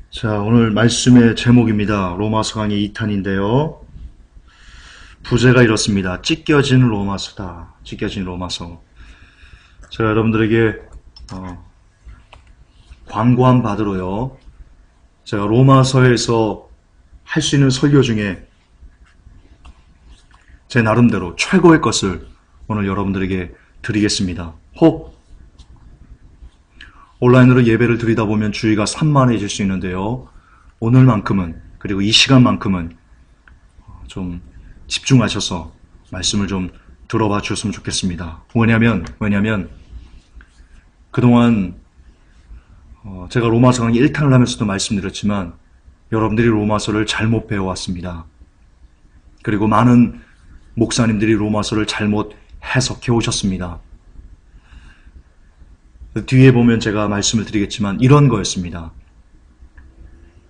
자, 오늘 말씀의 제목입니다. 로마서 강의 2탄인데요. 부제가 이렇습니다. 찢겨진 로마서다. 찢겨진 로마서. 제가 여러분들에게 광고한 바대로요. 제가 로마서에서 할 수 있는 설교 중에 제 나름대로 최고의 것을 오늘 여러분들에게 드리겠습니다. 혹 온라인으로 예배를 드리다 보면 주의가 산만해질 수 있는데요. 오늘만큼은, 그리고 이 시간만큼은 좀 집중하셔서 말씀을 좀 들어봐 주셨으면 좋겠습니다. 왜냐면 그동안 제가 로마서 강의 1탄을 하면서도 말씀드렸지만 여러분들이 로마서를 잘못 배워왔습니다. 그리고 많은 목사님들이 로마서를 잘못 해석해 오셨습니다. 뒤에 보면 제가 말씀을 드리겠지만 이런 거였습니다.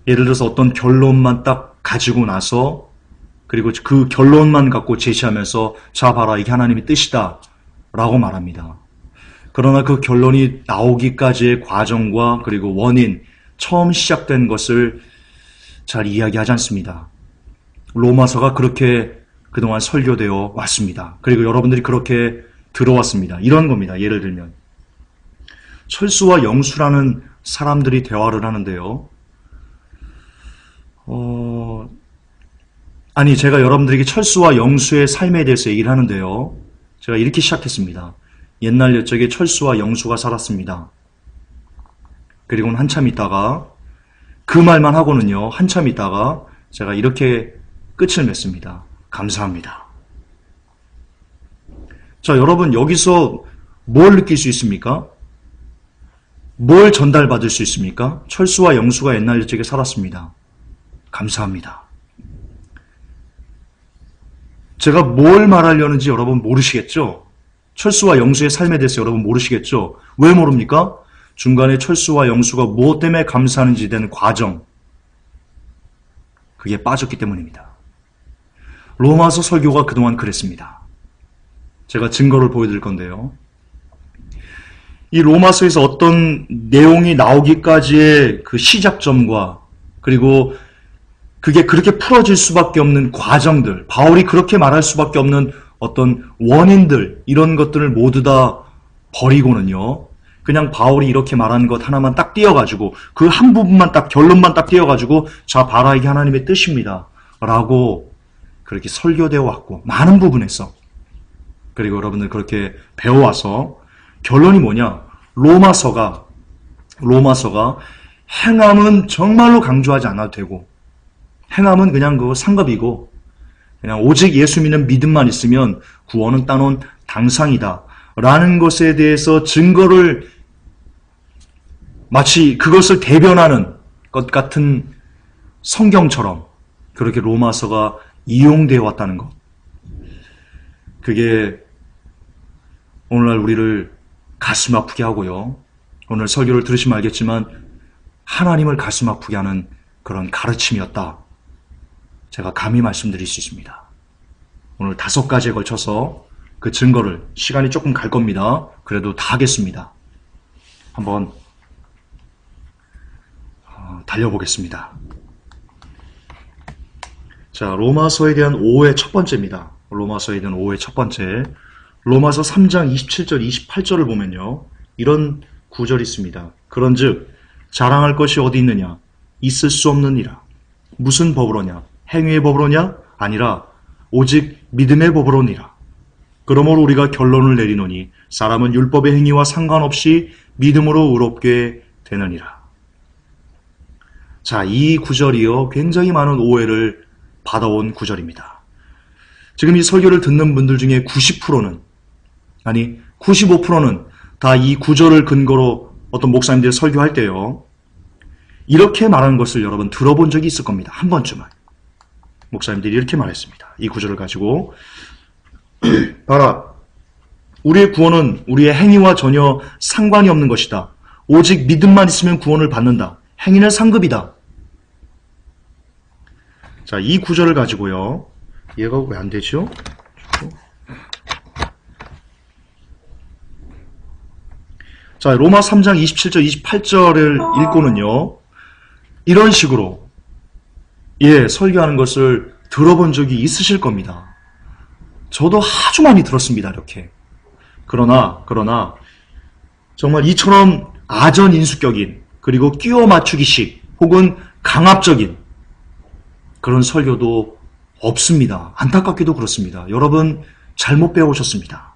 예를 들어서 어떤 결론만 딱 가지고 나서 그리고 그 결론만 갖고 제시하면서 자 봐라 이게 하나님의 뜻이다 라고 말합니다. 그러나 그 결론이 나오기까지의 과정과 그리고 원인, 처음 시작된 것을 잘 이야기하지 않습니다. 로마서가 그렇게 그동안 설교되어 왔습니다. 그리고 여러분들이 그렇게 들어왔습니다. 이런 겁니다. 예를 들면 철수와 영수라는 사람들이 대화를 하는데요. 제가 여러분들에게 철수와 영수의 삶에 대해서 얘기를 하는데요. 제가 이렇게 시작했습니다. 옛날 옛적에 철수와 영수가 살았습니다. 그리고는 한참 있다가 그 말만 하고는요. 한참 있다가 제가 이렇게 끝을 맺습니다. 감사합니다. 자, 여러분 여기서 뭘 느낄 수 있습니까? 뭘 전달받을 수 있습니까? 철수와 영수가 옛날 옛적에 살았습니다. 감사합니다. 제가 뭘 말하려는지 여러분 모르시겠죠? 철수와 영수의 삶에 대해서 여러분 모르시겠죠? 왜 모릅니까? 중간에 철수와 영수가 무엇 때문에 감사하는지 된 과정, 그게 빠졌기 때문입니다. 로마서 설교가 그동안 그랬습니다. 제가 증거를 보여드릴 건데요. 이 로마서에서 어떤 내용이 나오기까지의 그 시작점과 그리고 그게 그렇게 풀어질 수밖에 없는 과정들, 바울이 그렇게 말할 수밖에 없는 어떤 원인들, 이런 것들을 모두 다 버리고는요. 그냥 바울이 이렇게 말하는 것 하나만 딱 띄어가지고 그 한 부분만 딱 결론만 딱 띄어가지고 자 봐라 이게 하나님의 뜻입니다. 라고 그렇게 설교되어 왔고 많은 부분에서 그리고 여러분들 그렇게 배워와서 결론이 뭐냐? 로마서가 행함은 정말로 강조하지 않아도 되고 행함은 그냥 그 상급이고 그냥 오직 예수 믿는 믿음만 있으면 구원은 따놓은 당상이다 라는 것에 대해서 증거를 마치 그것을 대변하는 것 같은 성경처럼 그렇게 로마서가 이용되어 왔다는 것. 그게 오늘날 우리를 가슴 아프게 하고요. 오늘 설교를 들으시면 알겠지만 하나님을 가슴 아프게 하는 그런 가르침이었다. 제가 감히 말씀드릴 수 있습니다. 오늘 5가지에 걸쳐서 그 증거를 시간이 조금 갈 겁니다. 그래도 다 하겠습니다. 한번 달려보겠습니다. 자, 로마서에 대한 오해의 첫 번째입니다. 로마서에 대한 오해의 첫 번째. 로마서 3장 27절, 28절을 보면요. 이런 구절이 있습니다. 그런즉 자랑할 것이 어디 있느냐? 있을 수 없느니라. 무슨 법으로냐? 행위의 법으로냐? 아니라 오직 믿음의 법으로니라. 그러므로 우리가 결론을 내리노니 사람은 율법의 행위와 상관없이 믿음으로 의롭게 되느니라. 자, 이 구절이요. 굉장히 많은 오해를 받아온 구절입니다. 지금 이 설교를 듣는 분들 중에 90%는 아니 95%는 다 이 구절을 근거로 어떤 목사님들이 설교할 때요. 이렇게 말하는 것을 여러분 들어본 적이 있을 겁니다. 한 번쯤은. 목사님들이 이렇게 말했습니다. 이 구절을 가지고 봐라. 우리의 구원은 우리의 행위와 전혀 상관이 없는 것이다. 오직 믿음만 있으면 구원을 받는다. 행위는 상급이다. 자, 이 구절을 가지고요. 얘가 왜 안 되죠? 자, 로마 3장 27절, 28절을 읽고는요. 이런 식으로 설교하는 것을 들어본 적이 있으실 겁니다. 저도 아주 많이 들었습니다. 이렇게. 그러나 정말 이처럼 아전인수격인 그리고 끼워 맞추기식 혹은 강압적인 그런 설교도 없습니다. 안타깝게도 그렇습니다. 여러분 잘못 배우셨습니다.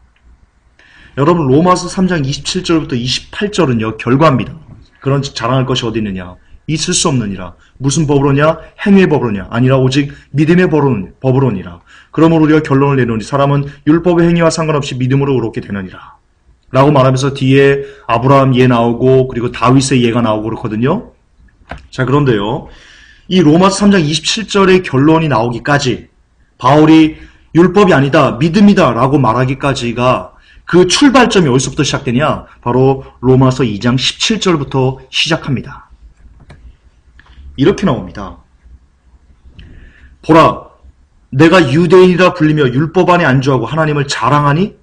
여러분 로마서 3장 27절부터 28절은요 결과입니다. 그런 자랑할 것이 어디 있느냐? 있을 수 없느니라. 무슨 법으로냐? 행위의 법으로냐? 아니라 오직 믿음의 법으로니라. 그러므로 우리가 결론을 내노니 사람은 율법의 행위와 상관없이 믿음으로 의롭게 되느니라. 라고 말하면서 뒤에 아브라함 예 나오고 그리고 다윗의 예가 나오고 그렇거든요. 자, 그런데요. 이 로마서 3장 27절의 결론이 나오기까지 바울이 율법이 아니다, 믿음이다 라고 말하기까지가 그 출발점이 어디서부터 시작되냐? 바로 로마서 2장 17절부터 시작합니다. 이렇게 나옵니다. 보라, 내가 유대인이라 불리며 율법 안에 안주하고 하나님을 자랑하니?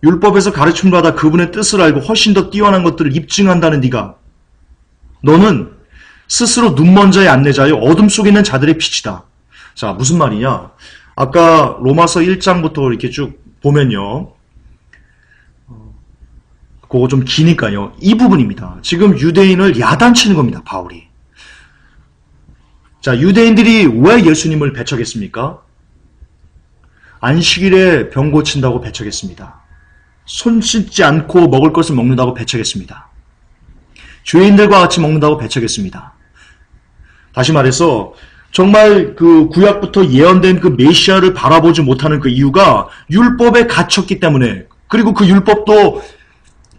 율법에서 가르침받아 그분의 뜻을 알고 훨씬 더 뛰어난 것들을 입증한다는 네가 너는 스스로 눈먼 자의 안내자여 어둠 속에 있는 자들의 빛이다. 자, 무슨 말이냐? 아까 로마서 1장부터 이렇게 쭉 보면요. 그거 좀 기니까요. 이 부분입니다. 지금 유대인을 야단치는 겁니다. 바울이. 자, 유대인들이 왜 예수님을 배척했습니까? 안식일에 병 고친다고 배척했습니다. 손 씻지 않고 먹을 것을 먹는다고 배척했습니다. 죄인들과 같이 먹는다고 배척했습니다. 다시 말해서 정말 그 구약부터 예언된 그 메시아를 바라보지 못하는 그 이유가 율법에 갇혔기 때문에, 그리고 그 율법도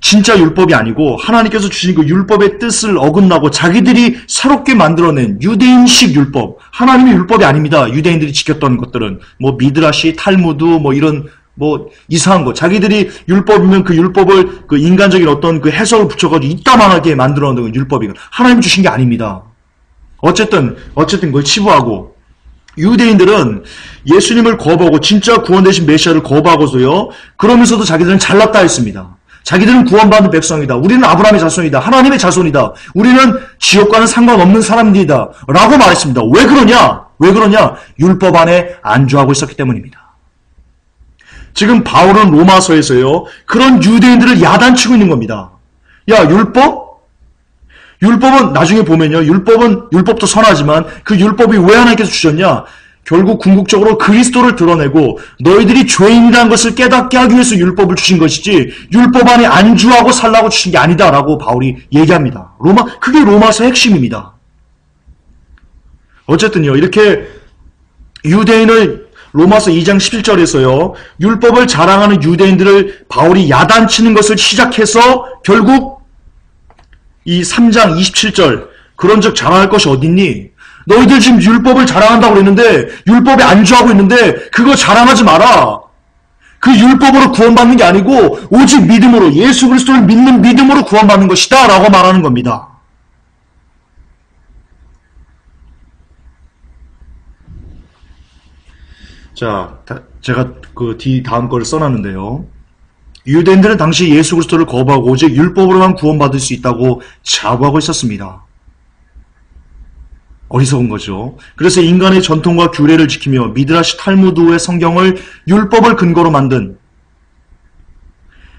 진짜 율법이 아니고 하나님께서 주신 그 율법의 뜻을 어긋나고 자기들이 새롭게 만들어낸 유대인식 율법, 하나님의 율법이 아닙니다. 유대인들이 지켰던 것들은 뭐 미드라시, 탈무드 뭐 이런 뭐 이상한 거, 자기들이 율법이면 그 율법을 그 인간적인 어떤 그 해석을 붙여가지고 이따만하게 만들어낸 율법이고 하나님 주신 게 아닙니다. 어쨌든 그걸 치부하고 유대인들은 예수님을 거부하고 진짜 구원되신 메시아를 거부하고서요. 그러면서도 자기들은 잘났다 했습니다. 자기들은 구원받은 백성이다. 우리는 아브라함의 자손이다. 하나님의 자손이다. 우리는 지옥과는 상관없는 사람들이다. 라고 말했습니다. 왜 그러냐? 율법 안에 안주하고 있었기 때문입니다. 지금 바울은 로마서에서요. 그런 유대인들을 야단치고 있는 겁니다. 야, 율법은 나중에 보면요. 율법도 선하지만 그 율법이 왜 하나님께서 주셨냐? 결국 궁극적으로 그리스도를 드러내고 너희들이 죄인이라는 것을 깨닫게 하기 위해서 율법을 주신 것이지 율법 안에 안주하고 살라고 주신 게 아니다라고 바울이 얘기합니다. 그게 로마서의 핵심입니다. 어쨌든요. 이렇게 유대인을 로마서 2장 11절에서요. 율법을 자랑하는 유대인들을 바울이 야단치는 것을 시작해서 결국 이 3장 27절 그런즉 자랑할 것이 어딨니? 너희들 지금 율법을 자랑한다고 그랬는데 율법에 안주하고 있는데 그거 자랑하지 마라. 그 율법으로 구원받는 게 아니고 오직 믿음으로 예수 그리스도를 믿는 믿음으로 구원받는 것이다 라고 말하는 겁니다. 자, 제가 그 다음 거를 써놨는데요. 유대인들은 당시 예수 그리스도를 거부하고 오직 율법으로만 구원받을 수 있다고 자부하고 있었습니다. 어리석은 거죠. 그래서 인간의 전통과 규례를 지키며 미드라시 탈무드의 성경을 율법을 근거로 만든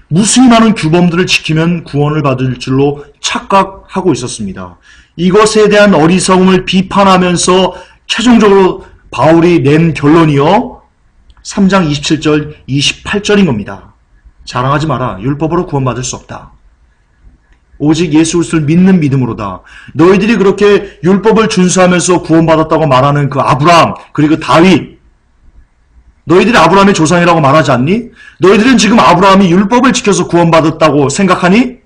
무수히 많은 규범들을 지키면 구원을 받을 줄로 착각하고 있었습니다. 이것에 대한 어리석음을 비판하면서 최종적으로 바울이 낸 결론이요. 3장 27절, 28절인 겁니다. 자랑하지 마라. 율법으로 구원받을 수 없다. 오직 예수 그리스도를 믿는 믿음으로다. 너희들이 그렇게 율법을 준수하면서 구원받았다고 말하는 그 아브라함 그리고 다윗, 너희들이 아브라함의 조상이라고 말하지 않니? 너희들은 지금 아브라함이 율법을 지켜서 구원받았다고 생각하니?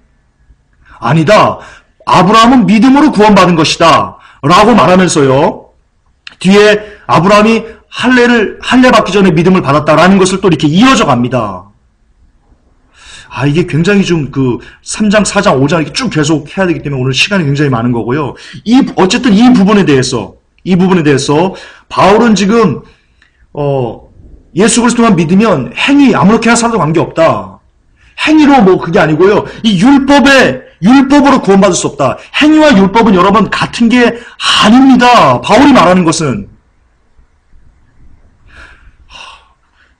아니다. 아브라함은 믿음으로 구원받은 것이다 라고 말하면서요. 뒤에 아브라함이 할례 받기 전에 믿음을 받았다라는 것을 또 이렇게 이어져 갑니다. 이게 굉장히 좀 3장, 4장, 5장 이렇게 쭉 계속 해야 되기 때문에 오늘 시간이 굉장히 많은 거고요. 어쨌든 이 부분에 대해서 바울은 지금, 예수 그리스도만 믿으면 행위 아무렇게나 살아도 관계없다. 행위로 그게 아니고요. 이 율법에 율법으로 구원받을 수 없다. 행위와 율법은 여러분 같은 게 아닙니다. 바울이 말하는 것은.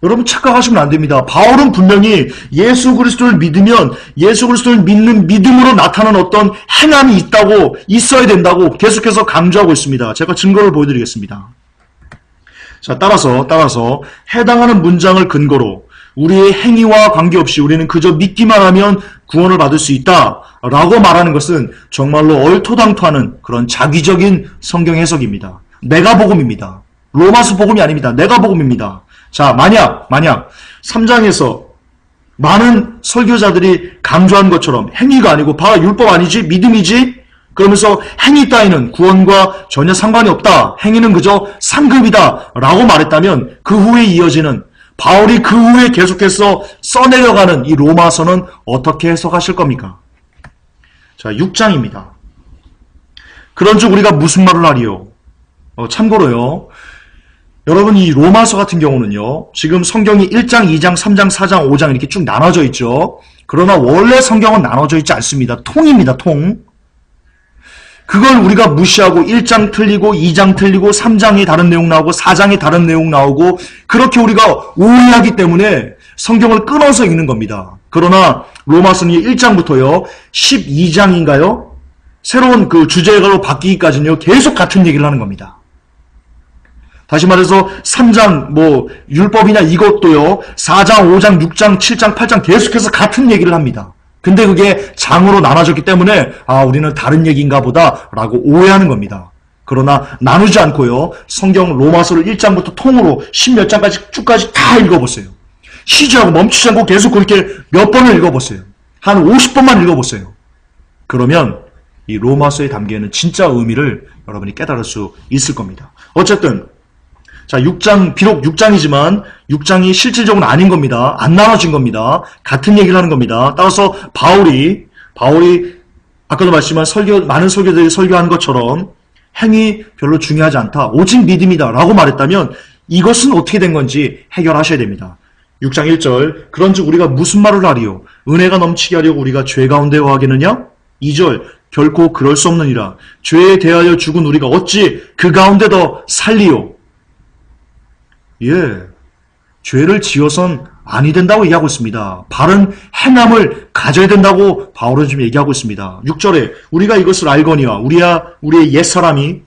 여러분 착각하시면 안 됩니다. 바울은 분명히 예수 그리스도를 믿으면 예수 그리스도를 믿는 믿음으로 나타나는 어떤 행함이 있어야 된다고 계속해서 강조하고 있습니다. 제가 증거를 보여드리겠습니다. 자, 따라서 해당하는 문장을 근거로 우리의 행위와 관계없이 우리는 그저 믿기만 하면 구원을 받을 수 있다라고 말하는 것은 정말로 얼토당토하는 그런 자기적인 성경 해석입니다. 내가 복음입니다. 로마서 복음이 아닙니다. 내가 복음입니다. 자, 만약 3장에서 많은 설교자들이 강조한 것처럼 행위가 아니고 바로 율법 아니지 믿음이지 그러면서 행위 따위는 구원과 전혀 상관이 없다. 행위는 그저 상급이다 라고 말했다면 그 후에 이어지는 바울이 그 후에 계속해서 써내려가는 이 로마서는 어떻게 해석하실 겁니까? 자, 6장입니다. 그런즉 우리가 무슨 말을 하리요? 참고로요. 여러분 이 로마서 같은 경우는요. 지금 성경이 1장, 2장, 3장, 4장, 5장 이렇게 쭉 나눠져 있죠. 그러나 원래 성경은 나눠져 있지 않습니다. 통입니다. 통. 그걸 우리가 무시하고 1장 틀리고 2장 틀리고 3장이 다른 내용 나오고 4장이 다른 내용 나오고 그렇게 우리가 오해하기 때문에 성경을 끊어서 읽는 겁니다. 그러나 로마서는 1장부터요. 12장인가요? 새로운 그 주제가로 바뀌기까지는요. 계속 같은 얘기를 하는 겁니다. 다시 말해서 3장 율법이나 이것도요. 4장, 5장, 6장, 7장, 8장 계속해서 같은 얘기를 합니다. 근데 그게 장으로 나눠졌기 때문에 우리는 다른 얘기인가 보다 라고 오해하는 겁니다. 그러나 나누지 않고요. 성경 로마서를 1장부터 통으로 10몇 장까지 쭉까지 다 읽어보세요. 쉬지 않고 멈추지 않고 계속 그렇게 몇 번을 읽어보세요. 한 50번만 읽어보세요. 그러면 이 로마서에 담겨있는 진짜 의미를 여러분이 깨달을 수 있을 겁니다. 어쨌든 자, 6장, 비록 6장이지만 6장이 실질적으로 아닌 겁니다. 안 나눠진 겁니다. 같은 얘기를 하는 겁니다. 따라서 바울이 아까도 말씀한 많은 설교들이 설교한 것처럼 행위 별로 중요하지 않다. 오직 믿음이다. 라고 말했다면 이것은 어떻게 된 건지 해결하셔야 됩니다. 6장 1절 그런즉 우리가 무슨 말을 하리요? 은혜가 넘치게 하려고 우리가 죄 가운데 거하겠느냐? 2절 결코 그럴 수 없느니라. 죄에 대하여 죽은 우리가 어찌 그 가운데 더 살리요? 죄를 지어선 아니 된다고 얘기하고 있습니다. 바른 행함을 가져야 된다고 바울은 지금 얘기하고 있습니다. 6절에 우리가 이것을 알거니와 우리의 옛사람이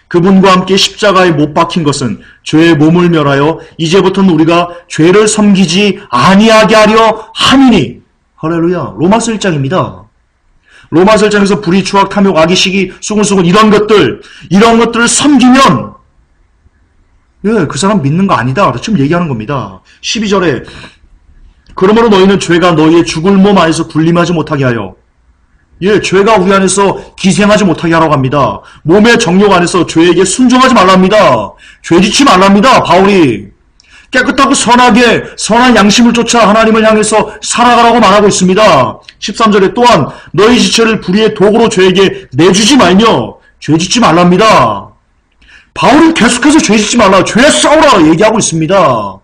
그분과 함께 십자가에 못 박힌 것은 죄의 몸을 멸하여 이제부터는 우리가 죄를 섬기지 아니하게 하려 함이니. 할렐루야. 로마서 1장입니다. 로마서 1장에서 불의, 추악, 탐욕, 악의, 시기, 수근수근 이런 것들을 섬기면 그 사람 믿는 거 아니다. 지금 얘기하는 겁니다. 12절에 그러므로 너희는 죄가 너희의 죽을 몸 안에서 군림하지 못하게 하여 죄가 우리 안에서 기생하지 못하게 하라고 합니다. 몸의 정욕 안에서 죄에게 순종하지 말랍니다. 죄짓지 말랍니다. 바울이 깨끗하고 선한 양심을 쫓아 하나님을 향해서 살아가라고 말하고 있습니다. 13절에 또한 너희 지체를 불의의 도구로 죄에게 내주지 말며 죄짓지 말랍니다. 바울은 계속해서 죄짓지 말라, 죄 싸우라 얘기하고 있습니다.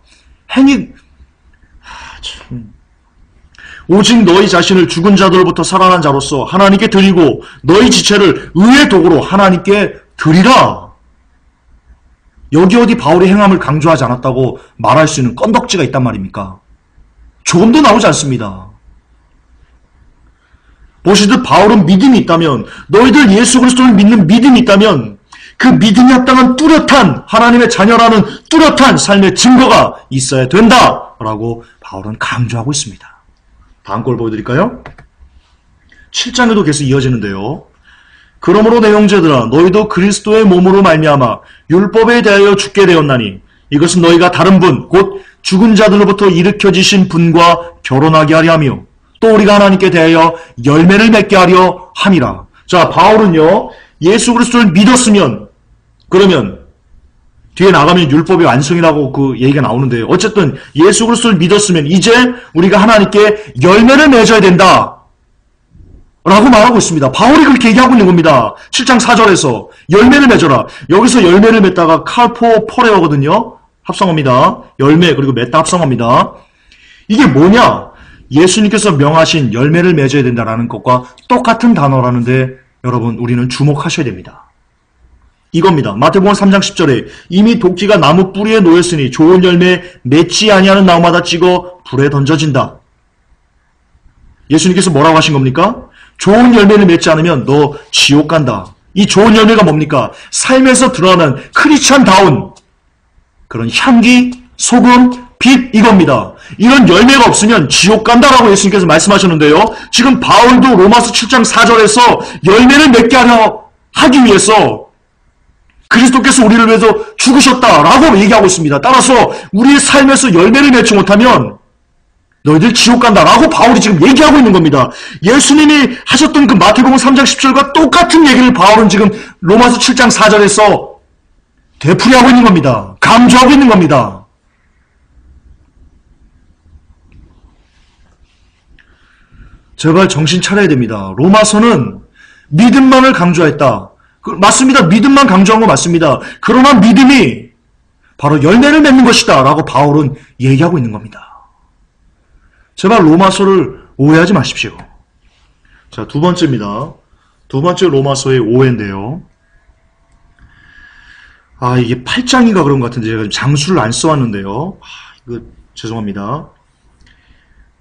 오직 너희 자신을 죽은 자들로부터 살아난 자로서 하나님께 드리고 너희 지체를 의의 도구로 하나님께 드리라. 여기 어디 바울의 행함을 강조하지 않았다고 말할 수 있는 건덕지가 있단 말입니까? 조금도 나오지 않습니다. 보시듯 바울은 믿음이 있다면, 너희들 예수 그리스도를 믿는 믿음이 있다면 그 믿음에 합당한 뚜렷한 하나님의 자녀라는 뚜렷한 삶의 증거가 있어야 된다라고 바울은 강조하고 있습니다. 다음 걸 보여드릴까요? 7장에도 계속 이어지는데요. 그러므로 내 형제들아 너희도 그리스도의 몸으로 말미암아 율법에 대하여 죽게 되었나니 이것은 너희가 다른 분 곧 죽은 자들로부터 일으켜지신 분과 결혼하게 하려 하며 또 우리가 하나님께 대하여 열매를 맺게 하려 함이라. 자, 바울은요 예수 그리스도를 믿었으면 그러면 뒤에 나가면 율법의 완성이라고 그 얘기가 나오는데요. 어쨌든 예수 그리스도를 믿었으면 이제 우리가 하나님께 열매를 맺어야 된다 라고 말하고 있습니다. 바울이 그렇게 얘기하고 있는 겁니다. 7장 4절에서 열매를 맺어라. 여기서 열매를 맺다가 칼포 포레어거든요. 합성어입니다. 열매 그리고 맺다 합성어입니다. 이게 뭐냐? 예수님께서 명하신 열매를 맺어야 된다라는 것과 똑같은 단어라는데 여러분 우리는 주목하셔야 됩니다. 이겁니다. 마태복음 3장 10절에 이미 도끼가 나무 뿌리에 놓였으니 좋은 열매 맺지 아니하는 나무마다 찍어 불에 던져진다. 예수님께서 뭐라고 하신 겁니까? 좋은 열매를 맺지 않으면 너 지옥 간다. 이 좋은 열매가 뭡니까? 삶에서 드러나는 크리스찬다운 그런 향기, 소금, 빛 이겁니다. 이런 열매가 없으면 지옥 간다라고 예수님께서 말씀하셨는데요. 지금 바울도 로마서 7장 4절에서 열매를 맺게 하기 위해서 그리스도께서 우리를 위해서 죽으셨다라고 얘기하고 있습니다. 따라서 우리의 삶에서 열매를 맺지 못하면 너희들 지옥 간다라고 바울이 지금 얘기하고 있는 겁니다. 예수님이 하셨던 그 마태복음 3장 10절과 똑같은 얘기를 바울은 지금 로마서 7장 4절에서 되풀이하고 있는 겁니다. 강조하고 있는 겁니다. 제발 정신 차려야 됩니다. 로마서는 믿음만을 강조했다. 맞습니다. 믿음만 강조한 거 맞습니다. 그러나 믿음이 바로 열매를 맺는 것이다 라고 바울은 얘기하고 있는 겁니다. 제발 로마서를 오해하지 마십시오. 자, 두 번째입니다. 두 번째 로마서의 오해인데요. 이게 8장인가 그런 것 같은데 제가 지금 장수를 안 써왔는데요. 이거 죄송합니다.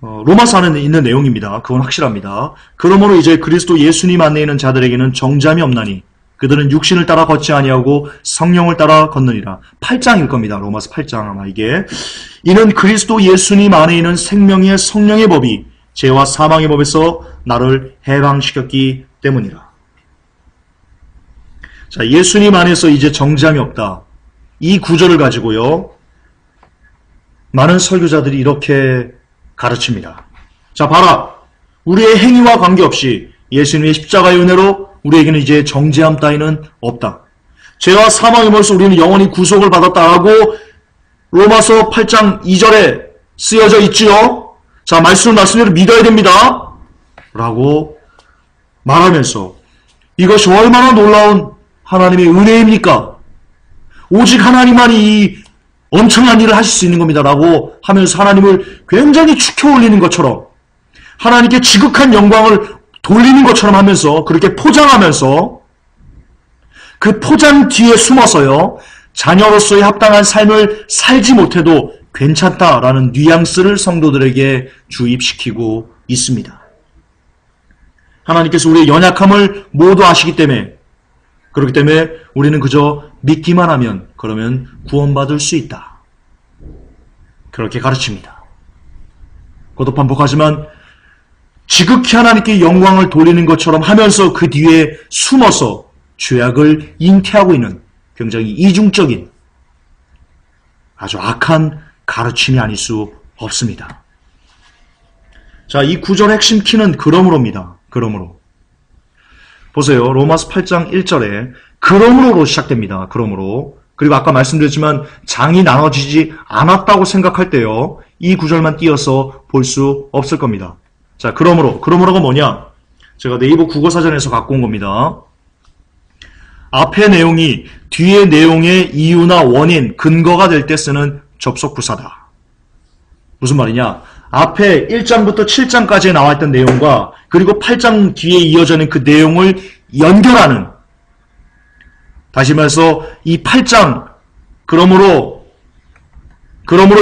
로마서 안에 있는 내용입니다. 그건 확실합니다. 그러므로 이제 그리스도 예수님 안에 있는 자들에게는 정잠이 없나니 그들은 육신을 따라 걷지 아니하고 성령을 따라 걷느니라. 8장일 겁니다. 로마서 8장 아마 이게. 이는 그리스도 예수님 안에 있는 생명의 성령의 법이 죄와 사망의 법에서 나를 해방시켰기 때문이라. 자, 예수님 안에서 이제 정잠이 없다. 이 구절을 가지고요. 많은 설교자들이 이렇게 가르칩니다. 자, 봐라. 우리의 행위와 관계없이 예수님의 십자가의 은혜로 우리에게는 이제 정죄함 따위는 없다. 죄와 사망의 벌써 우리는 영원히 구속을 받았다라고 로마서 8장 2절에 쓰여져 있지요. 자, 말씀대로 믿어야 됩니다. 라고 말하면서 이것이 얼마나 놀라운 하나님의 은혜입니까? 오직 하나님만이 이 엄청난 일을 하실 수 있는 겁니다. 라고 하면서 하나님을 굉장히 축혀 올리는 것처럼 하나님께 지극한 영광을 돌리는 것처럼 하면서 그렇게 포장하면서 그 포장 뒤에 숨어서요. 자녀로서의 합당한 삶을 살지 못해도 괜찮다라는 뉘앙스를 성도들에게 주입시키고 있습니다. 하나님께서 우리의 연약함을 모두 아시기 때문에 그렇기 때문에 우리는 그저 믿기만 하면 그러면 구원받을 수 있다. 그렇게 가르칩니다. 그것도 반복하지만 지극히 하나님께 영광을 돌리는 것처럼 하면서 그 뒤에 숨어서 죄악을 잉태하고 있는 굉장히 이중적인 아주 악한 가르침이 아닐 수 없습니다. 자, 이 구절의 핵심 키는 그러므로입니다. 그러므로. 보세요. 로마서 8장 1절에 그러므로로 시작됩니다. 그러므로. 그리고 아까 말씀드렸지만 장이 나눠지지 않았다고 생각할 때요. 이 구절만 띄어서 볼 수 없을 겁니다. 자, 그러므로가 뭐냐? 제가 네이버 국어사전에서 갖고 온 겁니다. 앞의 내용이 뒤의 내용의 이유나 원인, 근거가 될 때 쓰는 접속부사다. 무슨 말이냐? 앞에 1장부터 7장까지 나와있던 내용과 그리고 8장 뒤에 이어져 있는 그 내용을 연결하는, 다시 말해서 이 8장 그러므로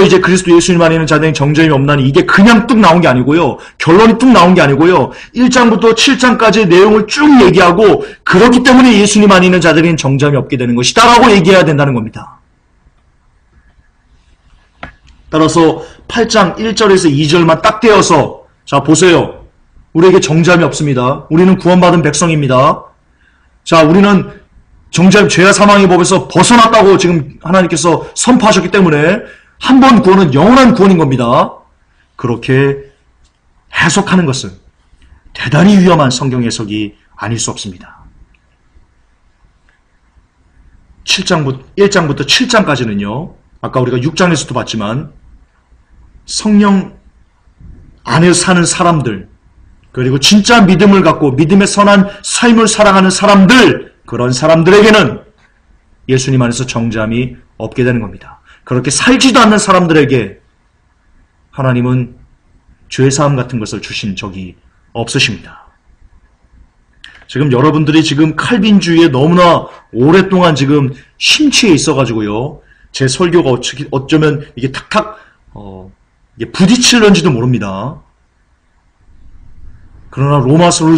이제 그리스도 예수님 안에 있는 자들에게 정죄함이 없나니 이게 그냥 뚝 나온 게 아니고요. 결론이 뚝 나온 게 아니고요. 1장부터 7장까지의 내용을 쭉 얘기하고 그렇기 때문에 예수님 안에 있는 자들에게는 정죄함이 없게 되는 것이다 라고 얘기해야 된다는 겁니다. 따라서 8장 1절에서 2절만 딱 떼어서 자 보세요. 우리에게 정죄함이 없습니다. 우리는 구원받은 백성입니다. 자, 우리는 정죄함, 죄와 사망의 법에서 벗어났다고 지금 하나님께서 선포하셨기 때문에 한 번 구원은 영원한 구원인 겁니다. 그렇게 해석하는 것은 대단히 위험한 성경 해석이 아닐 수 없습니다. 1장부터 7장까지는요. 아까 우리가 6장에서도 봤지만 성령 안에서 사는 사람들, 그리고 진짜 믿음을 갖고 믿음의 선한 삶을 살아가는 사람들, 그런 사람들에게는 예수님 안에서 정죄함이 없게 되는 겁니다. 그렇게 살지도 않는 사람들에게 하나님은 죄사함 같은 것을 주신 적이 없으십니다. 지금 여러분들이 지금 칼빈주의에 너무나 오랫동안 지금 심취해 있어가지고요. 제 설교가 어쩌면 이게 탁탁 이게 부딪힐런지도 모릅니다. 그러나 로마서를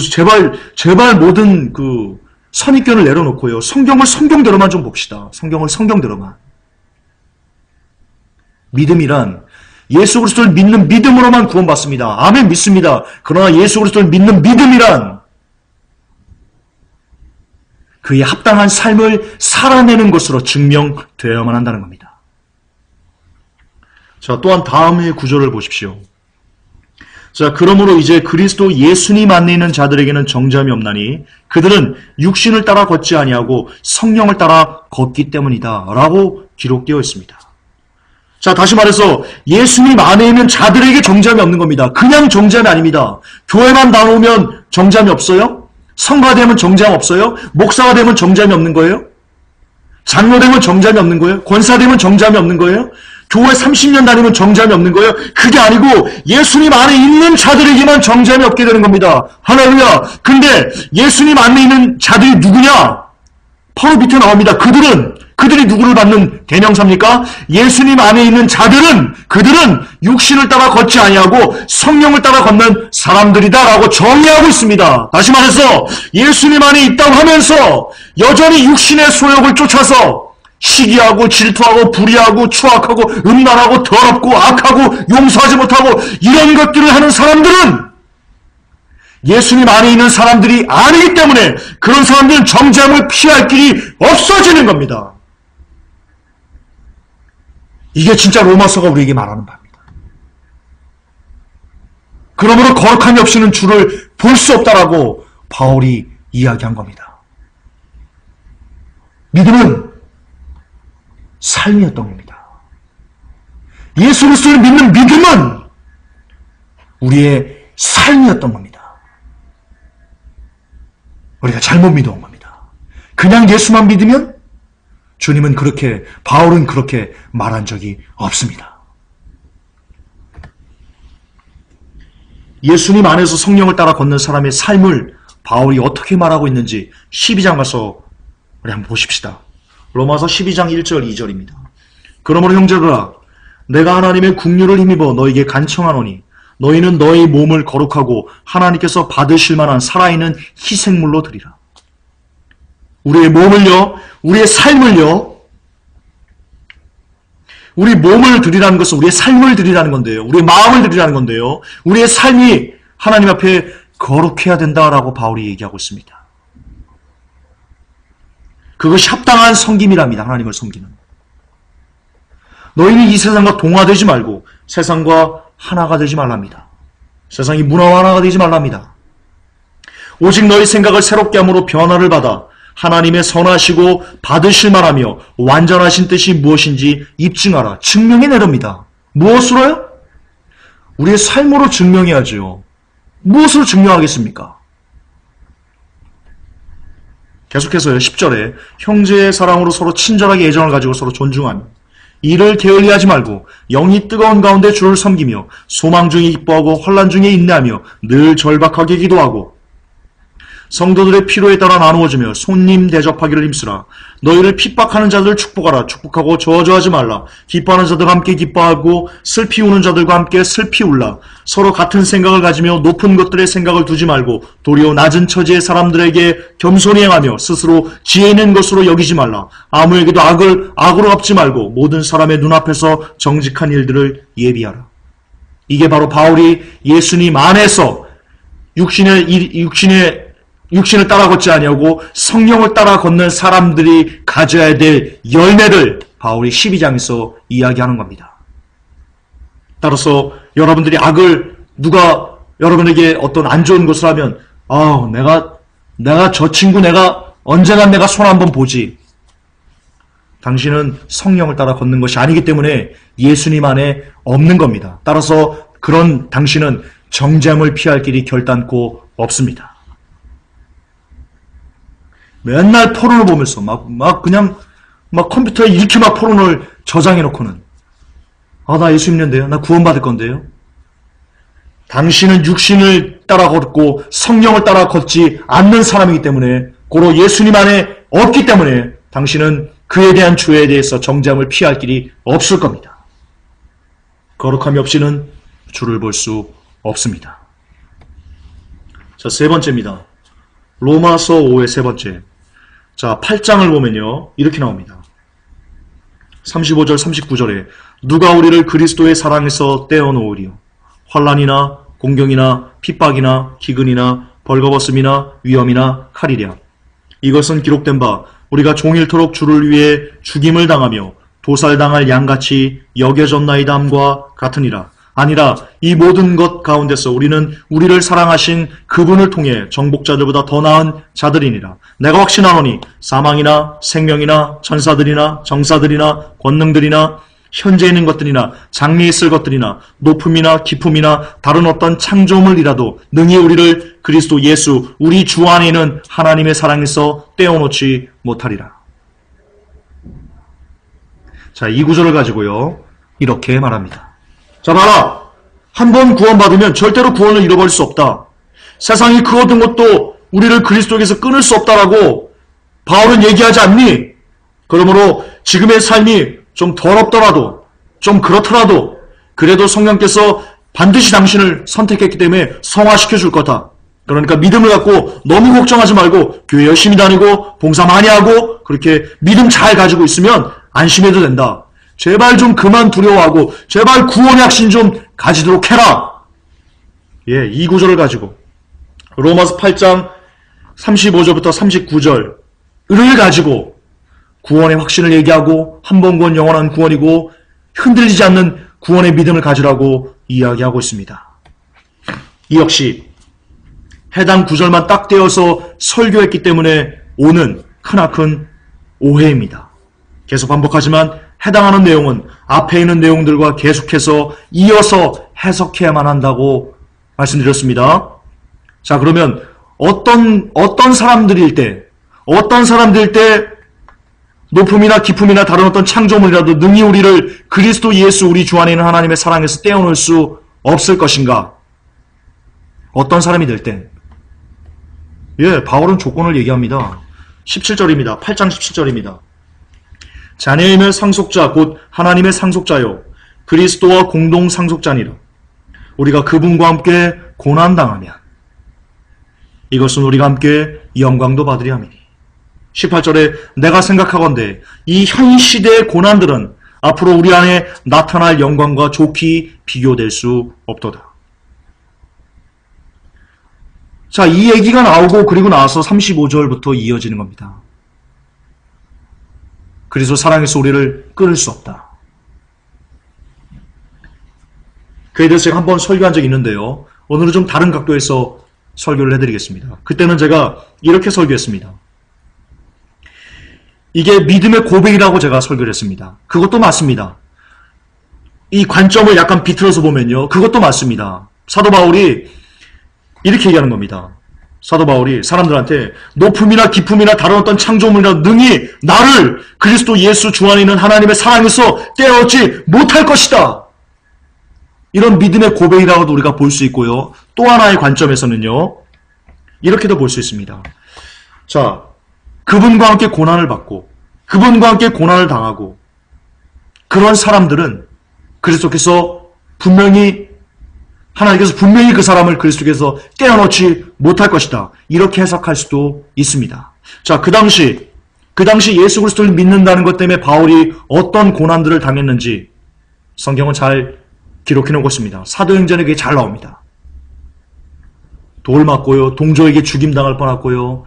제발 모든 그 선입견을 내려놓고요. 성경을 성경대로만 좀 봅시다. 성경을 성경대로만. 믿음이란 예수 그리스도를 믿는 믿음으로만 구원받습니다. 아멘, 믿습니다. 그러나 예수 그리스도를 믿는 믿음이란 그의 합당한 삶을 살아내는 것으로 증명되어야만 한다는 겁니다. 자, 또한 다음의 구절을 보십시오. 자, 그러므로 이제 그리스도 예수님 안에 있는 자들에게는 정죄함이 없나니 그들은 육신을 따라 걷지 아니하고 성령을 따라 걷기 때문이다 라고 기록되어 있습니다. 자, 다시 말해서 예수님 안에 있는 자들에게 정죄함이 없는 겁니다. 그냥 정죄함이 아닙니다. 교회만 다녀오면 정죄함이 없어요? 성가가 되면 정죄함 없어요? 목사가 되면 정죄함이 없는 거예요? 장로 되면 정죄함이 없는 거예요? 권사 되면 정죄함이 없는 거예요? 교회 30년 다니면 정죄함이 없는 거예요? 그게 아니고 예수님 안에 있는 자들에게만 정죄함이 없게 되는 겁니다. 할렐루야. 근데 예수님 안에 있는 자들이 누구냐? 바로 밑에 나옵니다. 그들이 누구를 받는 대명사입니까? 예수님 안에 있는 자들은 그들은 육신을 따라 걷지 아니하고 성령을 따라 걷는 사람들이다라고 정의하고 있습니다. 다시 말해서 예수님 안에 있다고 하면서 여전히 육신의 소욕을 쫓아서 시기하고 질투하고 불의하고 추악하고 음란하고 더럽고 악하고 용서하지 못하고 이런 것들을 하는 사람들은 예수님 안에 있는 사람들이 아니기 때문에 그런 사람들은 정죄함을 피할 길이 없어지는 겁니다. 이게 진짜 로마서가 우리에게 말하는 바입니다. 그러므로 거룩함이 없이는 주를 볼 수 없다라고 바울이 이야기한 겁니다. 믿음은 삶이었던 겁니다. 예수 그리스도를 믿는 믿음은 우리의 삶이었던 겁니다. 우리가 잘못 믿어온 겁니다. 그냥 예수만 믿으면 바울은 그렇게 말한 적이 없습니다. 예수님 안에서 성령을 따라 걷는 사람의 삶을 바울이 어떻게 말하고 있는지 12장 가서 우리 한번 보십시다. 로마서 12장 1절 2절입니다. 그러므로 형제들아 내가 하나님의 긍휼을 힘입어 너에게 간청하노니 너희는 너희 몸을 거룩하고 하나님께서 받으실 만한 살아있는 희생물로 드리라. 우리의 몸을요, 우리의 삶을요, 우리 몸을 드리라는 것은 우리의 삶을 드리라는 건데요. 우리의 마음을 드리라는 건데요. 우리의 삶이 하나님 앞에 거룩해야 된다라고 바울이 얘기하고 있습니다. 그것이 합당한 섬김이랍니다. 하나님을 섬기는. 너희는 이 세상과 동화되지 말고 세상과 하나가 되지 말랍니다. 세상이 문화와 하나가 되지 말랍니다. 오직 너희 생각을 새롭게 함으로 변화를 받아 하나님의 선하시고 받으실 만하며 완전하신 뜻이 무엇인지 입증하라. 증명해내렵니다. 무엇으로요? 우리의 삶으로 증명해야죠. 무엇으로 증명하겠습니까? 계속해서요. 10절에 형제의 사랑으로 서로 친절하게 애정을 가지고 서로 존중하며 이를 게을리하지 말고 영이 뜨거운 가운데 주를 섬기며 소망 중에 기뻐하고 환난 중에 인내하며 늘 절박하게 기도하고 성도들의 필요에 따라 나누어주며 손님 대접하기를 힘쓰라. 너희를 핍박하는 자들을 축복하라. 축복하고 저주하지 말라. 기뻐하는 자들과 함께 기뻐하고 슬피 우는 자들과 함께 슬피 울라. 서로 같은 생각을 가지며 높은 것들의 생각을 두지 말고 도리어 낮은 처지의 사람들에게 겸손히 행하며 스스로 지혜 있는 것으로 여기지 말라. 아무에게도 악으로 갚지 말고 모든 사람의 눈앞에서 정직한 일들을 예비하라. 이게 바로 바울이 예수님 안에서 육신을 따라 걷지 아니하고 성령을 따라 걷는 사람들이 가져야 될 열매를 바울이 12장에서 이야기하는 겁니다. 따라서 여러분들이 누가 여러분에게 어떤 안 좋은 것을 하면 내가 저 친구 언젠간 내가 손 한번 보지. 당신은 성령을 따라 걷는 것이 아니기 때문에 예수님 안에 없는 겁니다. 따라서 그런 당신은 정죄함을 피할 길이 결단코 없습니다. 맨날 포론을 보면서 그냥 컴퓨터에 이렇게 포론을 저장해 놓고는 나 예수 믿는데요. 나 구원받을 건데요. 당신은 육신을 따라 걷고 성령을 따라 걷지 않는 사람이기 때문에, 고로 예수님 안에 없기 때문에 당신은 그에 대한 죄에 대해서 정죄함을 피할 길이 없을 겁니다. 거룩함이 없이는 주를 볼 수 없습니다. 자, 세 번째입니다. 로마서 5의 세 번째. 자, 8장을 보면요, 이렇게 나옵니다. 35절 39절에 누가 우리를 그리스도의 사랑에서 떼어놓으리요. 환난이나 공경이나 핍박이나 기근이나 벌거벗음이나 위험이나 칼이랴. 이것은 기록된 바 우리가 종일토록 주를 위해 죽임을 당하며 도살당할 양같이 여겨졌나이다 함과 같으니라. 아니라 이 모든 것 가운데서 우리는 우리를 사랑하신 그분을 통해 정복자들보다 더 나은 자들이니라. 내가 확신하노니 사망이나 생명이나 천사들이나 정사들이나 권능들이나 현재 있는 것들이나 장래에 있을 것들이나 높음이나 깊음이나 다른 어떤 창조물이라도 능히 우리를 그리스도 예수 우리 주 안에 있는 하나님의 사랑에서 떼어놓지 못하리라. 자, 이 구절을 가지고요, 이렇게 말합니다. 자, 봐라. 한 번 구원받으면 절대로 구원을 잃어버릴 수 없다. 세상이 그 어떤 것도 우리를 그리스도에게서 끊을 수 없다라고 바울은 얘기하지 않니? 그러므로 지금의 삶이 좀 더럽더라도, 좀 그렇더라도, 그래도 성령께서 반드시 당신을 선택했기 때문에 성화시켜 줄 거다. 그러니까 믿음을 갖고 너무 걱정하지 말고 교회 열심히 다니고 봉사 많이 하고 그렇게 믿음 잘 가지고 있으면 안심해도 된다. 제발 좀 그만 두려워하고 제발 구원의 확신 좀 가지도록 해라. 예, 이 구절을 가지고 로마서 8장 35절부터 39절을 가지고 구원의 확신을 얘기하고 한 번 구원 영원한 구원이고 흔들리지 않는 구원의 믿음을 가지라고 이야기하고 있습니다. 이 역시 해당 구절만 딱 떼어서 설교했기 때문에 오는 크나큰 오해입니다. 계속 반복하지만 해당하는 내용은 앞에 있는 내용들과 계속해서 이어서 해석해야만 한다고 말씀드렸습니다. 자, 그러면 어떤 사람들일 때 높음이나 깊음이나 다른 어떤 창조물이라도 능히 우리를 그리스도 예수 우리 주 안에 있는 하나님의 사랑에서 떼어놓을 수 없을 것인가? 어떤 사람이 될 땐? 예, 바울은 조건을 얘기합니다. 17절입니다. 8장 17절입니다. 자녀이며 상속자 곧 하나님의 상속자요 그리스도와 공동 상속자니라. 우리가 그분과 함께 고난당하면 이것은 우리가 함께 영광도 받으리 함이니. 18절에 내가 생각하건대 이 현 시대의 고난들은 앞으로 우리 안에 나타날 영광과 좋게 비교될 수 없도다. 자, 이 얘기가 나오고 그리고 나서 35절부터 이어지는 겁니다. 그래서 사랑에서 우리를 끊을 수 없다. 그에 대해서 제가 한번 설교한 적이 있는데요. 오늘은 좀 다른 각도에서 설교를 해드리겠습니다. 그때는 제가 이렇게 설교했습니다. 이게 믿음의 고백이라고 제가 설교를 했습니다. 그것도 맞습니다. 이 관점을 약간 비틀어서 보면요. 그것도 맞습니다. 사도 바울이 이렇게 얘기하는 겁니다. 사도 바울이 사람들한테 높음이나 깊음이나 다른 어떤 창조물이나 능히 나를 그리스도 예수 주 안에 있는 하나님의 사랑에서 떼어놓지 못할 것이다. 이런 믿음의 고백이라고도 우리가 볼 수 있고요. 또 하나의 관점에서는요. 이렇게도 볼 수 있습니다. 자, 그분과 함께 고난을 받고 그분과 함께 고난을 당하고 그런 사람들은 그리스도께서 하나님께서 분명히 그 사람을 그리스도께서 떼어놓지 못할 것이다. 이렇게 해석할 수도 있습니다. 자, 그 당시 예수 그리스도를 믿는다는 것 때문에 바울이 어떤 고난들을 당했는지 성경은 잘 기록해 놓고 있습니다. 사도행전에 그게 잘 나옵니다. 돌 맞고요, 동조에게 죽임당할 뻔했고요,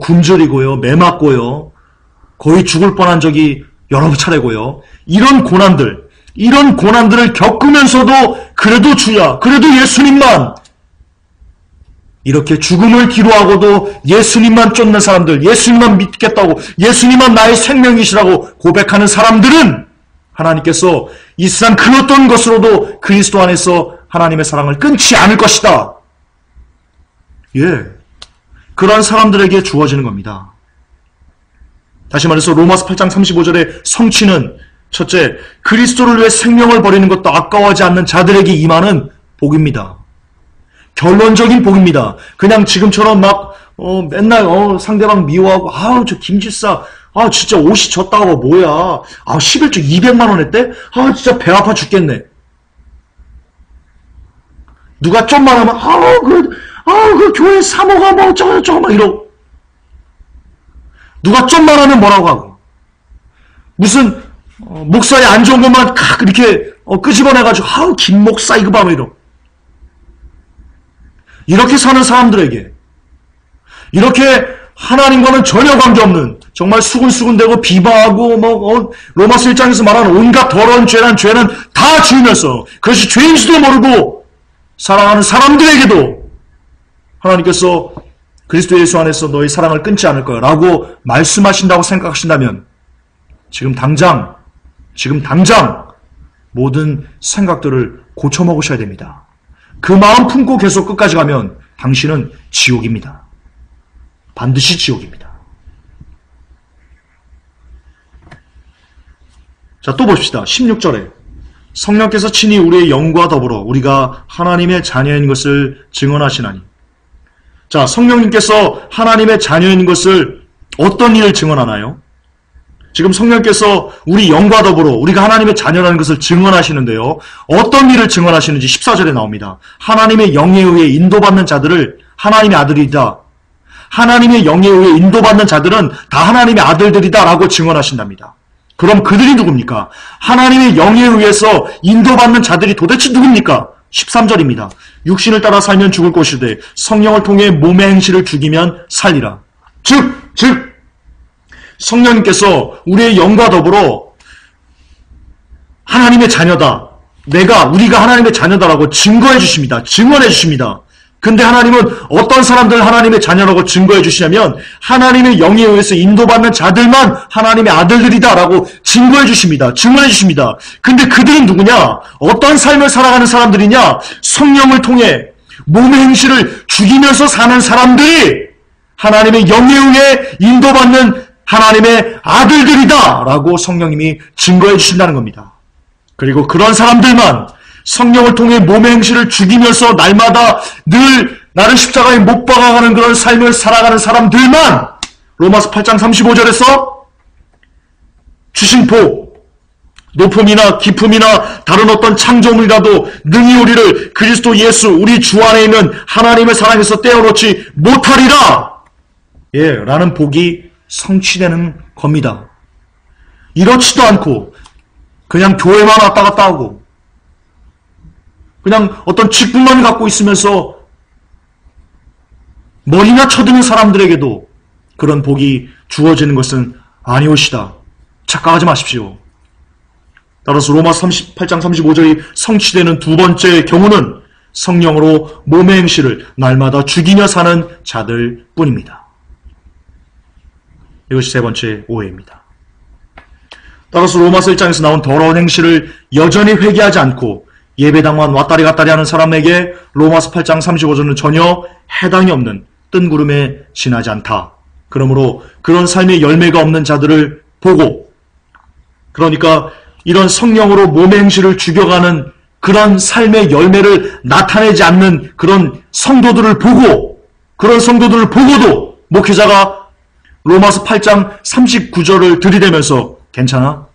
굶주리고요, 매 맞고요, 거의 죽을 뻔한 적이 여러 차례고요. 이런 고난들을 겪으면서도 그래도 주야, 그래도 예수님만, 이렇게 죽음을 기로하고도 예수님만 쫓는 사람들, 예수님만 믿겠다고, 예수님만 나의 생명이시라고 고백하는 사람들은 하나님께서 이 세상 그 어떤 것으로도 그리스도 안에서 하나님의 사랑을 끊지 않을 것이다. 예, 그런 사람들에게 주어지는 겁니다. 다시 말해서 로마서 8장 35절의 성취는 첫째, 그리스도를 위해 생명을 버리는 것도 아까워하지 않는 자들에게 임하는 복입니다. 결론적인 복입니다. 그냥 지금처럼 막 맨날 상대방 미워하고 아우 저 김집사 진짜 옷이 졌다고 뭐야 11주 200만 원 했대? 진짜 배 아파 죽겠네. 누가 좀만 하면 그 교회 사모가 뭐 어쩌고 막 이러고 누가 좀만 하면 뭐라고 하고 무슨 목사에 안 좋은 것만 이렇게 끄집어내가지고 김 목사 이거 봐 뭐 이러고 이렇게 사는 사람들에게 이렇게 하나님과는 전혀 관계없는 정말 수근수근대고 비방하고 로마서 1장에서 말하는 온갖 더러운 죄는 다 지으면서 그것이 죄인지도 모르고 사랑하는 사람들에게도 하나님께서 그리스도 예수 안에서 너희 사랑을 끊지 않을 거야 라고 말씀하신다고 생각하신다면 지금 당장 모든 생각들을 고쳐먹으셔야 됩니다. 그 마음 품고 계속 끝까지 가면 당신은 지옥입니다. 반드시 지옥입니다. 자, 또 봅시다. 16절에 성령께서 친히 우리의 영과 더불어 우리가 하나님의 자녀인 것을 증언하시나니. 자, 성령님께서 하나님의 자녀인 것을 어떤 일을 증언하나요? 지금 성령께서 우리 영과 더불어 우리가 하나님의 자녀라는 것을 증언하시는데요. 어떤 일을 증언하시는지 14절에 나옵니다. 하나님의 영에 의해 인도받는 자들을 하나님의 아들이다. 하나님의 영에 의해 인도받는 자들은 다 하나님의 아들들이다 라고 증언하신답니다. 그럼 그들이 누굽니까? 하나님의 영에 의해서 인도받는 자들이 도대체 누굽니까? 13절입니다. 육신을 따라 살면 죽을 것이되 성령을 통해 몸의 행실을 죽이면 살리라. 즉 성령님께서 우리의 영과 더불어 하나님의 자녀다. 우리가 하나님의 자녀다라고 증거해 주십니다. 증언해 주십니다. 근데 하나님은 어떤 사람들을 하나님의 자녀라고 증거해 주시냐면 하나님의 영에 의해서 인도받는 자들만 하나님의 아들들이다라고 증거해 주십니다. 증언해 주십니다. 근데 그들은 누구냐? 어떤 삶을 살아가는 사람들이냐? 성령을 통해 몸의 행실을 죽이면서 사는 사람들이 하나님의 영에 의해 인도받는 하나님의 아들들이다라고 성령님이 증거해 주신다는 겁니다. 그리고 그런 사람들만 성령을 통해 몸의 행실을 죽이면서 날마다 늘 나를 십자가에 못 박아가는 그런 삶을 살아가는 사람들만 로마서 8장 35절에서 주신 복, 높음이나 깊음이나 다른 어떤 창조물이라도 능히 우리를 그리스도 예수 우리 주 안에 있는 하나님의 사랑에서 떼어놓지 못하리라 라는 복이 성취되는 겁니다. 이렇지도 않고 그냥 교회만 왔다 갔다 하고 그냥 어떤 직분만 갖고 있으면서 머리나 쳐드는 사람들에게도 그런 복이 주어지는 것은 아니오시다. 착각하지 마십시오. 따라서 로마서 8장 35절이 성취되는 두 번째 경우는 성령으로 몸의 행실을 날마다 죽이며 사는 자들 뿐입니다. 이것이 세 번째 오해입니다. 따라서 로마서 1장에서 나온 더러운 행실을 여전히 회개하지 않고 예배당만 왔다리 갔다리 하는 사람에게 로마서 8장 35절은 전혀 해당이 없는 뜬구름에 지나지 않다. 그러므로 그런 삶의 열매가 없는 자들을 보고 그러니까 이런 성령으로 몸의 행실을 죽여가는 그런 삶의 열매를 나타내지 않는 그런 성도들을 보고 그런 성도들을 보고도 목회자가 로마서 8장 39절을 들이대면서 괜찮아?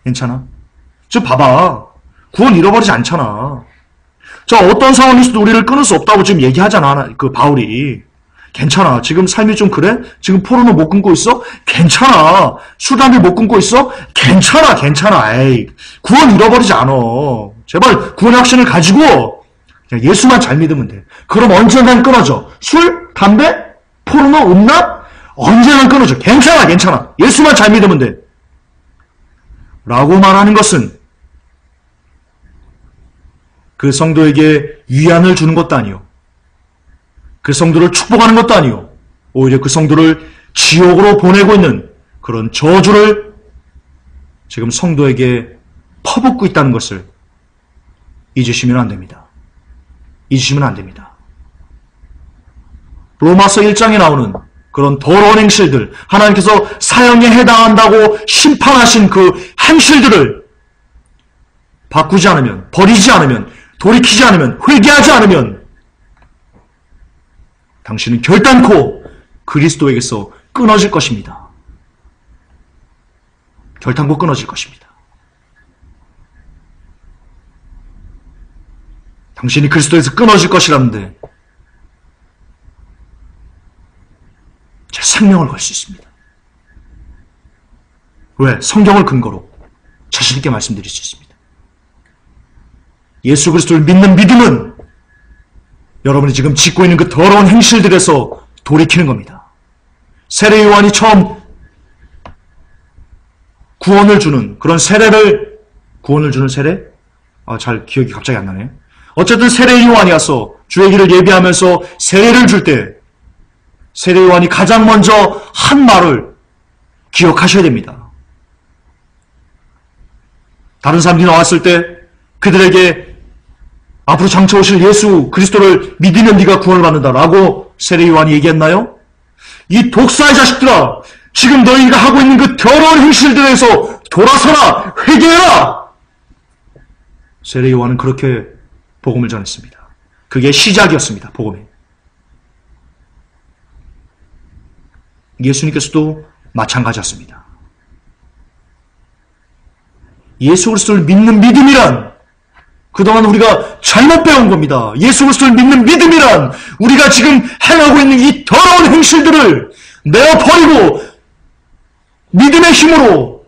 저 봐봐. 구원 잃어버리지 않잖아. 어떤 상황에서도 우리를 끊을 수 없다고 지금 얘기하잖아. 그 바울이. 괜찮아. 지금 삶이 좀 그래? 지금 포로는 못 끊고 있어? 괜찮아. 술, 담배 못 끊고 있어? 괜찮아. 에이, 구원 잃어버리지 않아. 제발 구원의 확신을 가지고 그냥 예수만 잘 믿으면 돼. 그럼 언젠간 끊어져. 술, 담배, 포르노, 음란? 언젠간 끊어져. 괜찮아. 예수만 잘 믿으면 돼. 라고 말하는 것은 그 성도에게 위안을 주는 것도 아니요. 그 성도를 축복하는 것도 아니요. 오히려 그 성도를 지옥으로 보내고 있는 그런 저주를 지금 성도에게 퍼붓고 있다는 것을 잊으시면 안 됩니다. 로마서 1장에 나오는 그런 더러운 행실들, 하나님께서 사형에 해당한다고 심판하신 그 행실들을 바꾸지 않으면, 버리지 않으면, 돌이키지 않으면, 회개하지 않으면 당신은 결단코 그리스도에게서 끊어질 것입니다. 결단코 끊어질 것입니다. 당신이 그리스도에서 끊어질 것이라는데 제 생명을 걸 수 있습니다. 왜? 성경을 근거로 자신 있게 말씀드릴 수 있습니다. 예수 그리스도를 믿는 믿음은 여러분이 지금 짓고 있는 그 더러운 행실들에서 돌이키는 겁니다. 세례 요한이 처음 구원을 주는 그런 세례를 구원을 주는 세례? 잘 기억이 갑자기 안 나네. 어쨌든 세례 요한이 와서 주의 길을 예비하면서 세례를 줄 때 세례 요한이 가장 먼저 한 말을 기억하셔야 됩니다. 다른 사람들이 나왔을 때 그들에게 앞으로 장차 오실 예수 그리스도를 믿으면 네가 구원을 받는다라고 세례 요한이 얘기했나요? 이 독사의 자식들아, 지금 너희가 하고 있는 그 더러운 행실들에서 돌아서라, 회개해라. 세례 요한은 그렇게 복음을 전했습니다. 그게 시작이었습니다. 복음의. 예수님께서도 마찬가지였습니다. 예수 그리스도를 믿는 믿음이란 그동안 우리가 잘못 배운 겁니다. 예수 그리스도를 믿는 믿음이란 우리가 지금 행하고 있는 이 더러운 행실들을 내어버리고 믿음의 힘으로,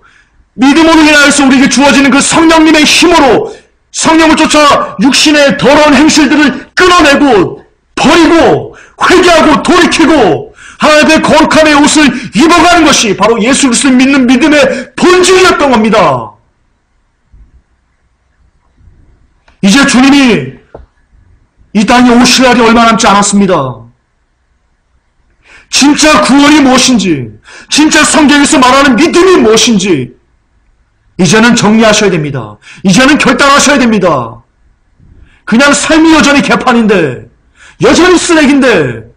믿음으로 인하여서 우리에게 주어지는 그 성령님의 힘으로 성령을 쫓아 육신의 더러운 행실들을 끊어내고 버리고 회개하고 돌이키고 하나님의 거룩함의 옷을 입어가는 것이 바로 예수 그리스도를 믿는 믿음의 본질이었던 겁니다. 이제 주님이 이 땅에 오실 날이 얼마 남지 않았습니다. 진짜 구원이 무엇인지, 진짜 성경에서 말하는 믿음이 무엇인지 이제는 정리하셔야 됩니다. 이제는 결단하셔야 됩니다. 그냥 삶이 여전히 개판인데, 여전히 쓰레기인데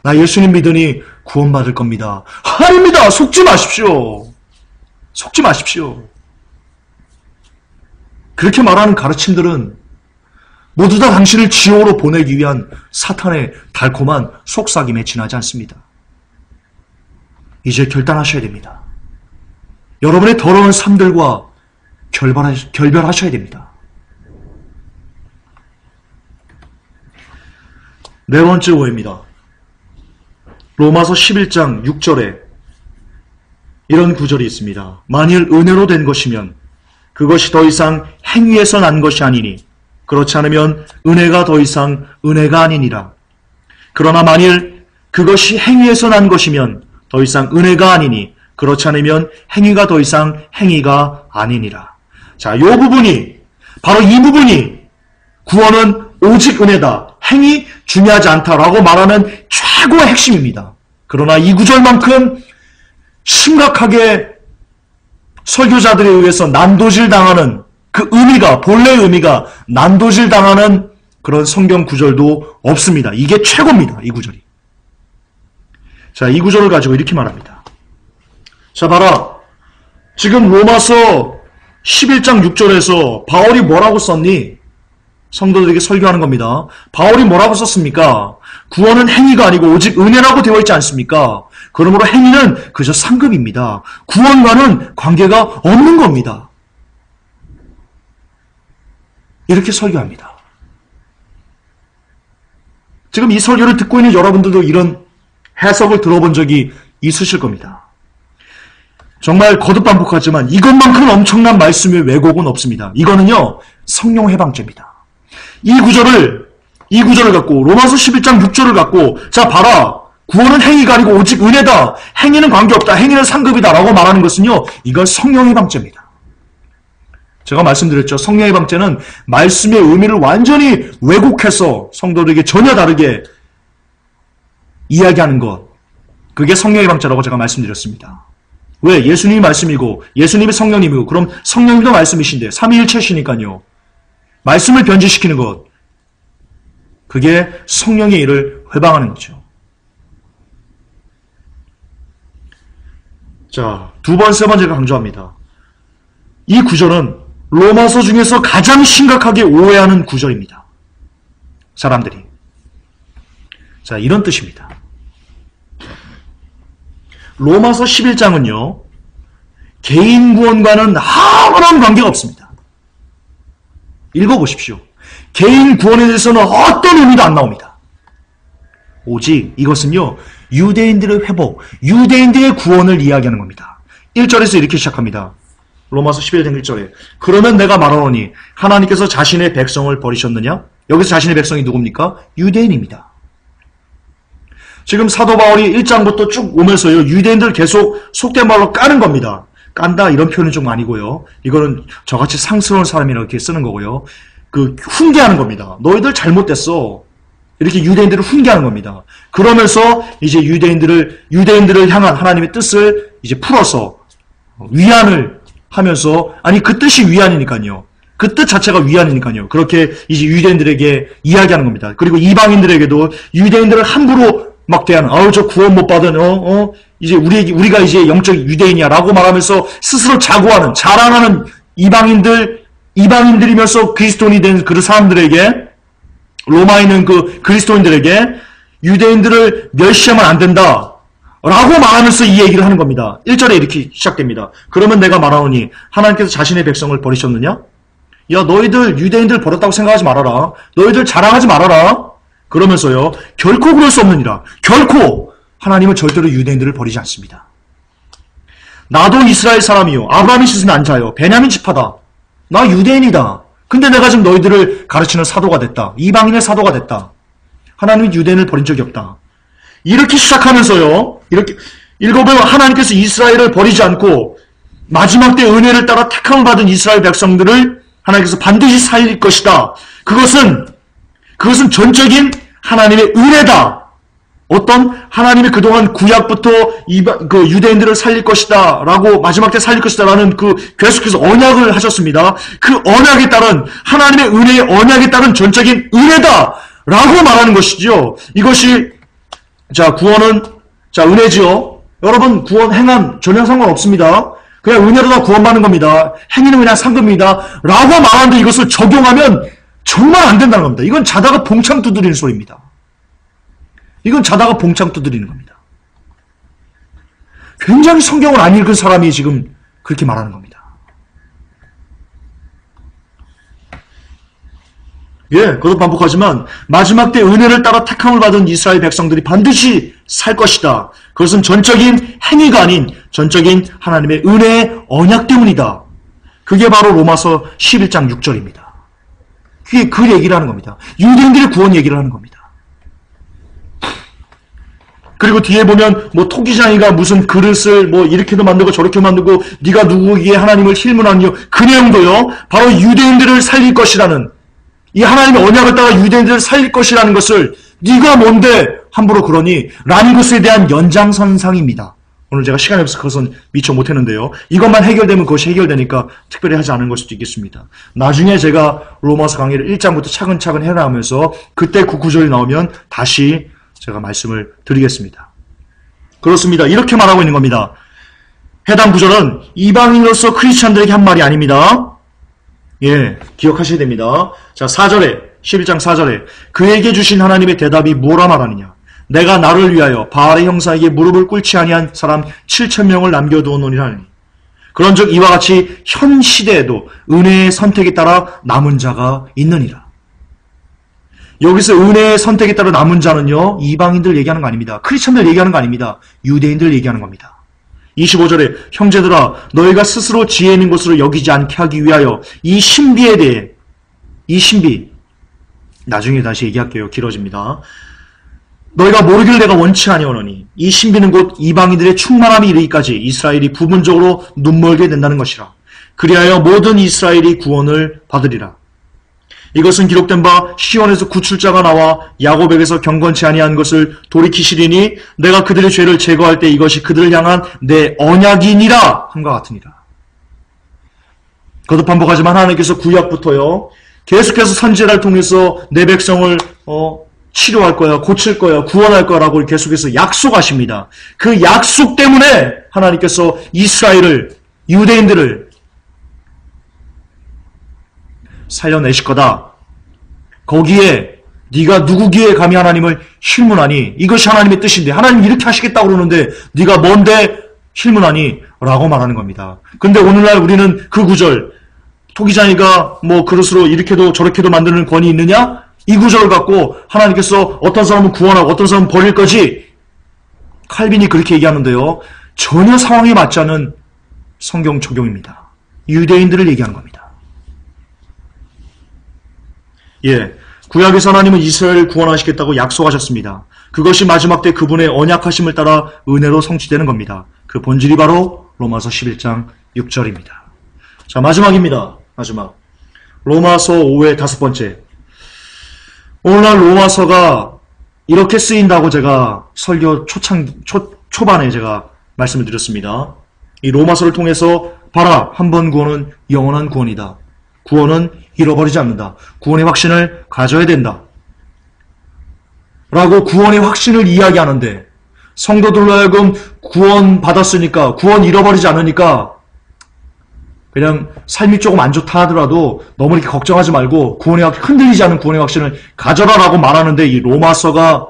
나 예수님 믿으니 구원받을 겁니다. 아닙니다. 속지 마십시오. 속지 마십시오. 그렇게 말하는 가르침들은 모두 다 당신을 지옥으로 보내기 위한 사탄의 달콤한 속삭임에 지나지 않습니다. 이제 결단하셔야 됩니다. 여러분의 더러운 삶들과 결별하셔야 됩니다. 네 번째 오해입니다. 로마서 11장 6절에 이런 구절이 있습니다. 만일 은혜로 된 것이면 그것이 더 이상 행위에서 난 것이 아니니 그렇지 않으면 은혜가 더 이상 은혜가 아니니라. 그러나 만일 그것이 행위에서 난 것이면 더 이상 은혜가 아니니 그렇지 않으면 행위가 더 이상 행위가 아니니라. 자, 이 부분이 바로 이 부분이 구원은 오직 은혜다, 행위 중요하지 않다라고 말하는 최고의 핵심입니다. 그러나 이 구절만큼 심각하게 설교자들에 의해서 난도질 당하는 그 의미가, 본래의 의미가 난도질 당하는 그런 성경 구절도 없습니다. 이게 최고입니다. 이 구절이. 자, 이 구절을 가지고 이렇게 말합니다. 자, 봐라. 지금 로마서 11장 6절에서 바울이 뭐라고 썼니? 성도들에게 설교하는 겁니다. 바울이 뭐라고 썼습니까? 구원은 행위가 아니고 오직 은혜라고 되어 있지 않습니까? 그러므로 행위는 그저 상급입니다. 구원과는 관계가 없는 겁니다. 이렇게 설교합니다. 지금 이 설교를 듣고 있는 여러분들도 이런 해석을 들어본 적이 있으실 겁니다. 정말 거듭반복하지만 이것만큼 엄청난 말씀의 왜곡은 없습니다. 이거는요, 성령 해방죄입니다. 이 구절을 갖고 로마서 11장 6절을 갖고 자 봐라, 구원은 행위가 아니고 오직 은혜다, 행위는 관계없다, 행위는 상급이다 라고 말하는 것은요, 이건 성령 해방죄입니다. 제가 말씀드렸죠. 성령 해방죄는 말씀의 의미를 완전히 왜곡해서 성도들에게 전혀 다르게 이야기하는 것, 그게 성령 해방죄라고 제가 말씀드렸습니다. 왜? 예수님이 말씀이고 예수님이 성령님이고 그럼 성령님도 말씀이신데 삼위일체시니까요. 말씀을 변질시키는 것, 그게 성령의 일을 회방하는 거죠. 자, 두 번, 세 번째가 강조합니다. 이 구절은 로마서 중에서 가장 심각하게 오해하는 구절입니다. 사람들이. 자, 이런 뜻입니다. 로마서 11장은요, 개인 구원과는 아무런 관계가 없습니다. 읽어보십시오. 개인 구원에 대해서는 어떤 의미도 안 나옵니다. 오직 이것은요, 유대인들의 회복, 유대인들의 구원을 이야기하는 겁니다. 1절에서 이렇게 시작합니다. 로마서 11장 1절에 그러면 내가 말하노니 하나님께서 자신의 백성을 버리셨느냐? 여기서 자신의 백성이 누굽니까? 유대인입니다. 지금 사도 바울이 1장부터 쭉 오면서요, 유대인들 계속 속된 말로 까는 겁니다. 깐다 이런 표현은 좀 아니고요. 이거는 저같이 상스러운 사람이라고 이렇게 쓰는 거고요. 훈계하는 겁니다. 너희들 잘못됐어. 이렇게 유대인들을 훈계하는 겁니다. 그러면서 이제 유대인들을 향한 하나님의 뜻을 이제 풀어서 위안을 하면서, 아니 그 뜻이 위안이니까요. 그 뜻 자체가 위안이니까요. 그렇게 이제 유대인들에게 이야기하는 겁니다. 그리고 이방인들에게도 유대인들을 함부로 막 대하는, 저 구원 못 받은, 이제 우리가 이제 영적 유대인이야 라고 말하면서 스스로 자고하는, 자랑하는 이방인들이면서 그리스도인이 된 그 사람들에게, 로마에 있는 그 그리스도인들에게 유대인들을 멸시하면 안 된다 라고 말하면서 이 얘기를 하는 겁니다. 1절에 이렇게 시작됩니다. 그러면 내가 말하노니 하나님께서 자신의 백성을 버리셨느냐? 야, 너희들 유대인들 버렸다고 생각하지 말아라. 너희들 자랑하지 말아라. 그러면서요, 결코 그럴 수 없느니라. 결코 하나님은 절대로 유대인들을 버리지 않습니다. 나도 이스라엘 사람이요, 아브라함이 씻은 안자요, 베냐민 지파다. 나 유대인이다. 근데 내가 지금 너희들을 가르치는 사도가 됐다. 이방인의 사도가 됐다. 하나님은 유대인을 버린 적이 없다. 이렇게 시작하면서요, 이렇게 읽어보면 하나님께서 이스라엘을 버리지 않고 마지막 때 은혜를 따라 택함을 받은 이스라엘 백성들을 하나님께서 반드시 살릴 것이다. 그것은 전적인 하나님의 은혜다. 어떤 하나님이 그동안 구약부터 유대인들을 살릴 것이다 라고, 마지막 때 살릴 것이다 라는 계속해서 언약을 하셨습니다. 그 언약에 따른, 하나님의 은혜의 언약에 따른 전적인 은혜다 라고 말하는 것이죠. 이것이, 자, 구원은, 자, 은혜지요. 여러분, 구원, 행한 전혀 상관없습니다. 그냥 은혜로 다 구원받는 겁니다. 행위는 그냥 상급입니다 라고 말하는데 이것을 적용하면 정말 안 된다는 겁니다. 이건 자다가 봉창 두드리는 소리입니다. 이건 자다가 봉창 두드리는 겁니다. 굉장히 성경을 안 읽은 사람이 지금 그렇게 말하는 겁니다. 예, 그것도 반복하지만 마지막 때 은혜를 따라 택함을 받은 이스라엘 백성들이 반드시 살 것이다. 그것은 전적인 행위가 아닌 전적인 하나님의 은혜의 언약 때문이다. 그게 바로 로마서 11장 6절입니다. 그게 그 얘기를 하는 겁니다. 유대인들의 구원 얘기를 하는 겁니다. 그리고 뒤에 보면 토기장이가 무슨 그릇을 이렇게도 만들고 저렇게 만들고 네가 누구기에 하나님을 힐문하니요, 그 내용도요, 바로 유대인들을 살릴 것이라는, 이 하나님의 언약을 따라 유대인들을 살릴 것이라는 것을 네가 뭔데 함부로 그러니 라는 것에 대한 연장선상입니다. 오늘 제가 시간이 없어서 그것은 미처 못했는데요. 이것만 해결되면 그것이 해결되니까 특별히 하지 않은 걸 수도 있겠습니다. 나중에 제가 로마서 강의를 1장부터 차근차근 해나가면서 그때 그 구절이 나오면 다시 제가 말씀을 드리겠습니다. 그렇습니다. 이렇게 말하고 있는 겁니다. 해당 구절은 이방인으로서 크리스찬들에게 한 말이 아닙니다. 예, 기억하셔야 됩니다. 자, 4절에, 11장 4절에 그에게 주신 하나님의 대답이 뭐라 말하느냐? 내가 나를 위하여 바알의 형사에게 무릎을 꿇지 아니한 사람 7,000명을 남겨두었노니라 하니, 그런즉 이와 같이 현 시대에도 은혜의 선택에 따라 남은 자가 있느니라. 여기서 은혜의 선택에 따라 남은 자는요, 이방인들 얘기하는 거 아닙니다. 크리스천들 얘기하는 거 아닙니다. 유대인들 얘기하는 겁니다. 25절에 형제들아 너희가 스스로 지혜 있는 것으로 여기지 않게 하기 위하여 이 신비에 대해, 이 신비 나중에 다시 얘기할게요. 길어집니다. 너희가 모르기를 내가 원치 아니오노니 이 신비는 곧 이방인들의 충만함이 이르기까지 이스라엘이 부분적으로 눈멀게 된다는 것이라. 그리하여 모든 이스라엘이 구원을 받으리라. 이것은 기록된 바 시온에서 구출자가 나와 야곱에게서 경건치 아니한 것을 돌이키시리니 내가 그들의 죄를 제거할 때 이것이 그들을 향한 내 언약이니라 함과 같으니라. 거듭 반복하지만 하나님께서 구약부터요, 계속해서 선지자를 통해서 내 백성을 치료할 거야, 고칠 거야, 구원할 거라고 계속해서 약속하십니다. 그 약속 때문에 하나님께서 이스라엘을, 유대인들을 살려내실 거다. 거기에 네가 누구기에 감히 하나님을 힐문하니? 이것이 하나님의 뜻인데 하나님 이렇게 하시겠다고 그러는데 네가 뭔데 힐문하니? 라고 말하는 겁니다. 근데 오늘날 우리는 그 구절, 토기장이가 뭐 그릇으로 이렇게도 저렇게도 만드는 권위 있느냐? 이 구절을 갖고 하나님께서 어떤 사람은 구원하고 어떤 사람은 버릴 거지? 칼빈이 그렇게 얘기하는데요. 전혀 상황에 맞지 않은 성경 적용입니다. 유대인들을 얘기하는 겁니다. 예, 구약에서 하나님은 이스라엘을 구원하시겠다고 약속하셨습니다. 그것이 마지막 때 그분의 언약하심을 따라 은혜로 성취되는 겁니다. 그 본질이 바로 로마서 11장 6절입니다. 자, 마지막입니다. 마지막. 로마서 5의 5번째. 오늘날 로마서가 이렇게 쓰인다고 제가 설교 초반에 제가 말씀을 드렸습니다. 이 로마서를 통해서 봐라, 한 번 구원은 영원한 구원이다. 구원은 잃어버리지 않는다. 구원의 확신을 가져야 된다. 라고 구원의 확신을 이야기하는데 성도들로 하여금 구원 받았으니까, 구원 잃어버리지 않으니까 그냥 삶이 조금 안 좋다 하더라도 너무 이렇게 걱정하지 말고 흔들리지 않은 구원의 확신을 가져라라고 말하는데 이 로마서가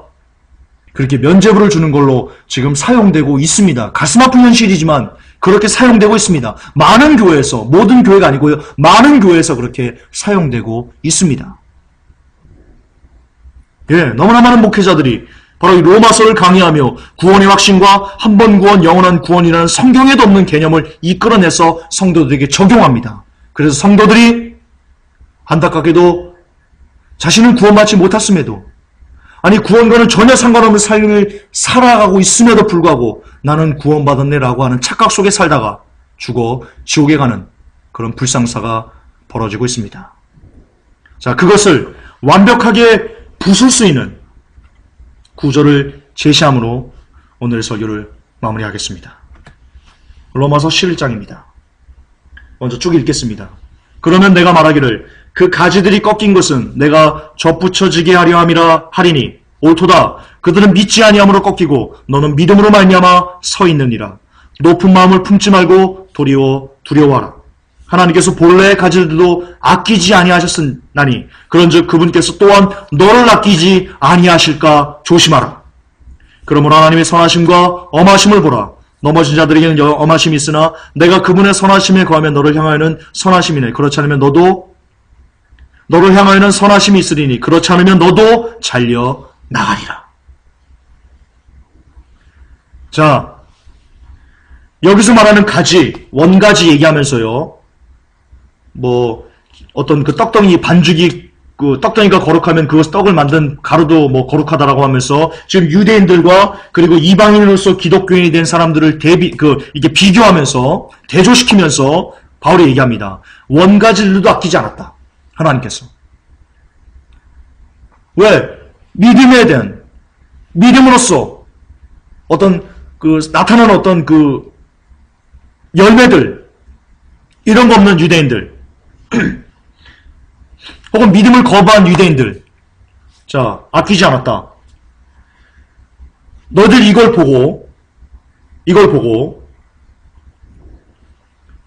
그렇게 면죄부를 주는 걸로 지금 사용되고 있습니다. 가슴 아픈 현실이지만 그렇게 사용되고 있습니다. 많은 교회에서, 모든 교회가 아니고요. 많은 교회에서 그렇게 사용되고 있습니다. 예, 너무나 많은 목회자들이 바로 이 로마서를 강의하며 구원의 확신과 한 번 구원, 영원한 구원이라는 성경에도 없는 개념을 이끌어내서 성도들에게 적용합니다. 그래서 성도들이 안타깝게도 자신은 구원받지 못했음에도, 아니 구원과는 전혀 상관없는 삶을 살아가고 있음에도 불구하고 나는 구원받았네라고 하는 착각 속에 살다가 죽어 지옥에 가는 그런 불상사가 벌어지고 있습니다. 자, 그것을 완벽하게 부술 수 있는 구절을 제시함으로 오늘의 설교를 마무리하겠습니다. 로마서 11장입니다. 먼저 쭉 읽겠습니다. 그러면 내가 말하기를 그 가지들이 꺾인 것은 내가 접붙여지게 하려 함이라 하리니 옳도다. 그들은 믿지 아니함으로 꺾이고 너는 믿음으로 말미암아 서 있느니라. 높은 마음을 품지 말고 도리어 두려워하라. 하나님께서 본래의 가지들도 아끼지 아니하셨으나니 그런즉 그분께서 또한 너를 아끼지 아니하실까 조심하라. 그러므로 하나님의 선하심과 엄하심을 보라. 넘어진 자들에게는 엄하심이 있으나 내가 그분의 선하심에 거하면 너를 향하여는 선하심이네. 그렇지 않으면 너를 향하여는 선하심이 있으리니 그렇지 않으면 너도 잘려 나가리라. 자, 여기서 말하는 가지, 원가지 얘기하면서요. 뭐 어떤 그 떡덩이 반죽이 그 떡덩이가 거룩하면 그것을 떡을 만든 가루도 뭐 거룩하다라고 하면서 지금 유대인들과 그리고 이방인으로서 기독교인이 된 사람들을 이게 비교하면서 대조시키면서 바울이 얘기합니다. 원가지들도 아끼지 않았다. 하나님께서. 왜? 믿음에 대한 믿음으로써 어떤 그 나타나는 어떤 그 열매들 이런 거 없는 유대인들 혹은 믿음을 거부한 유대인들, 자, 아끼지 않았다. 너희들 이걸 보고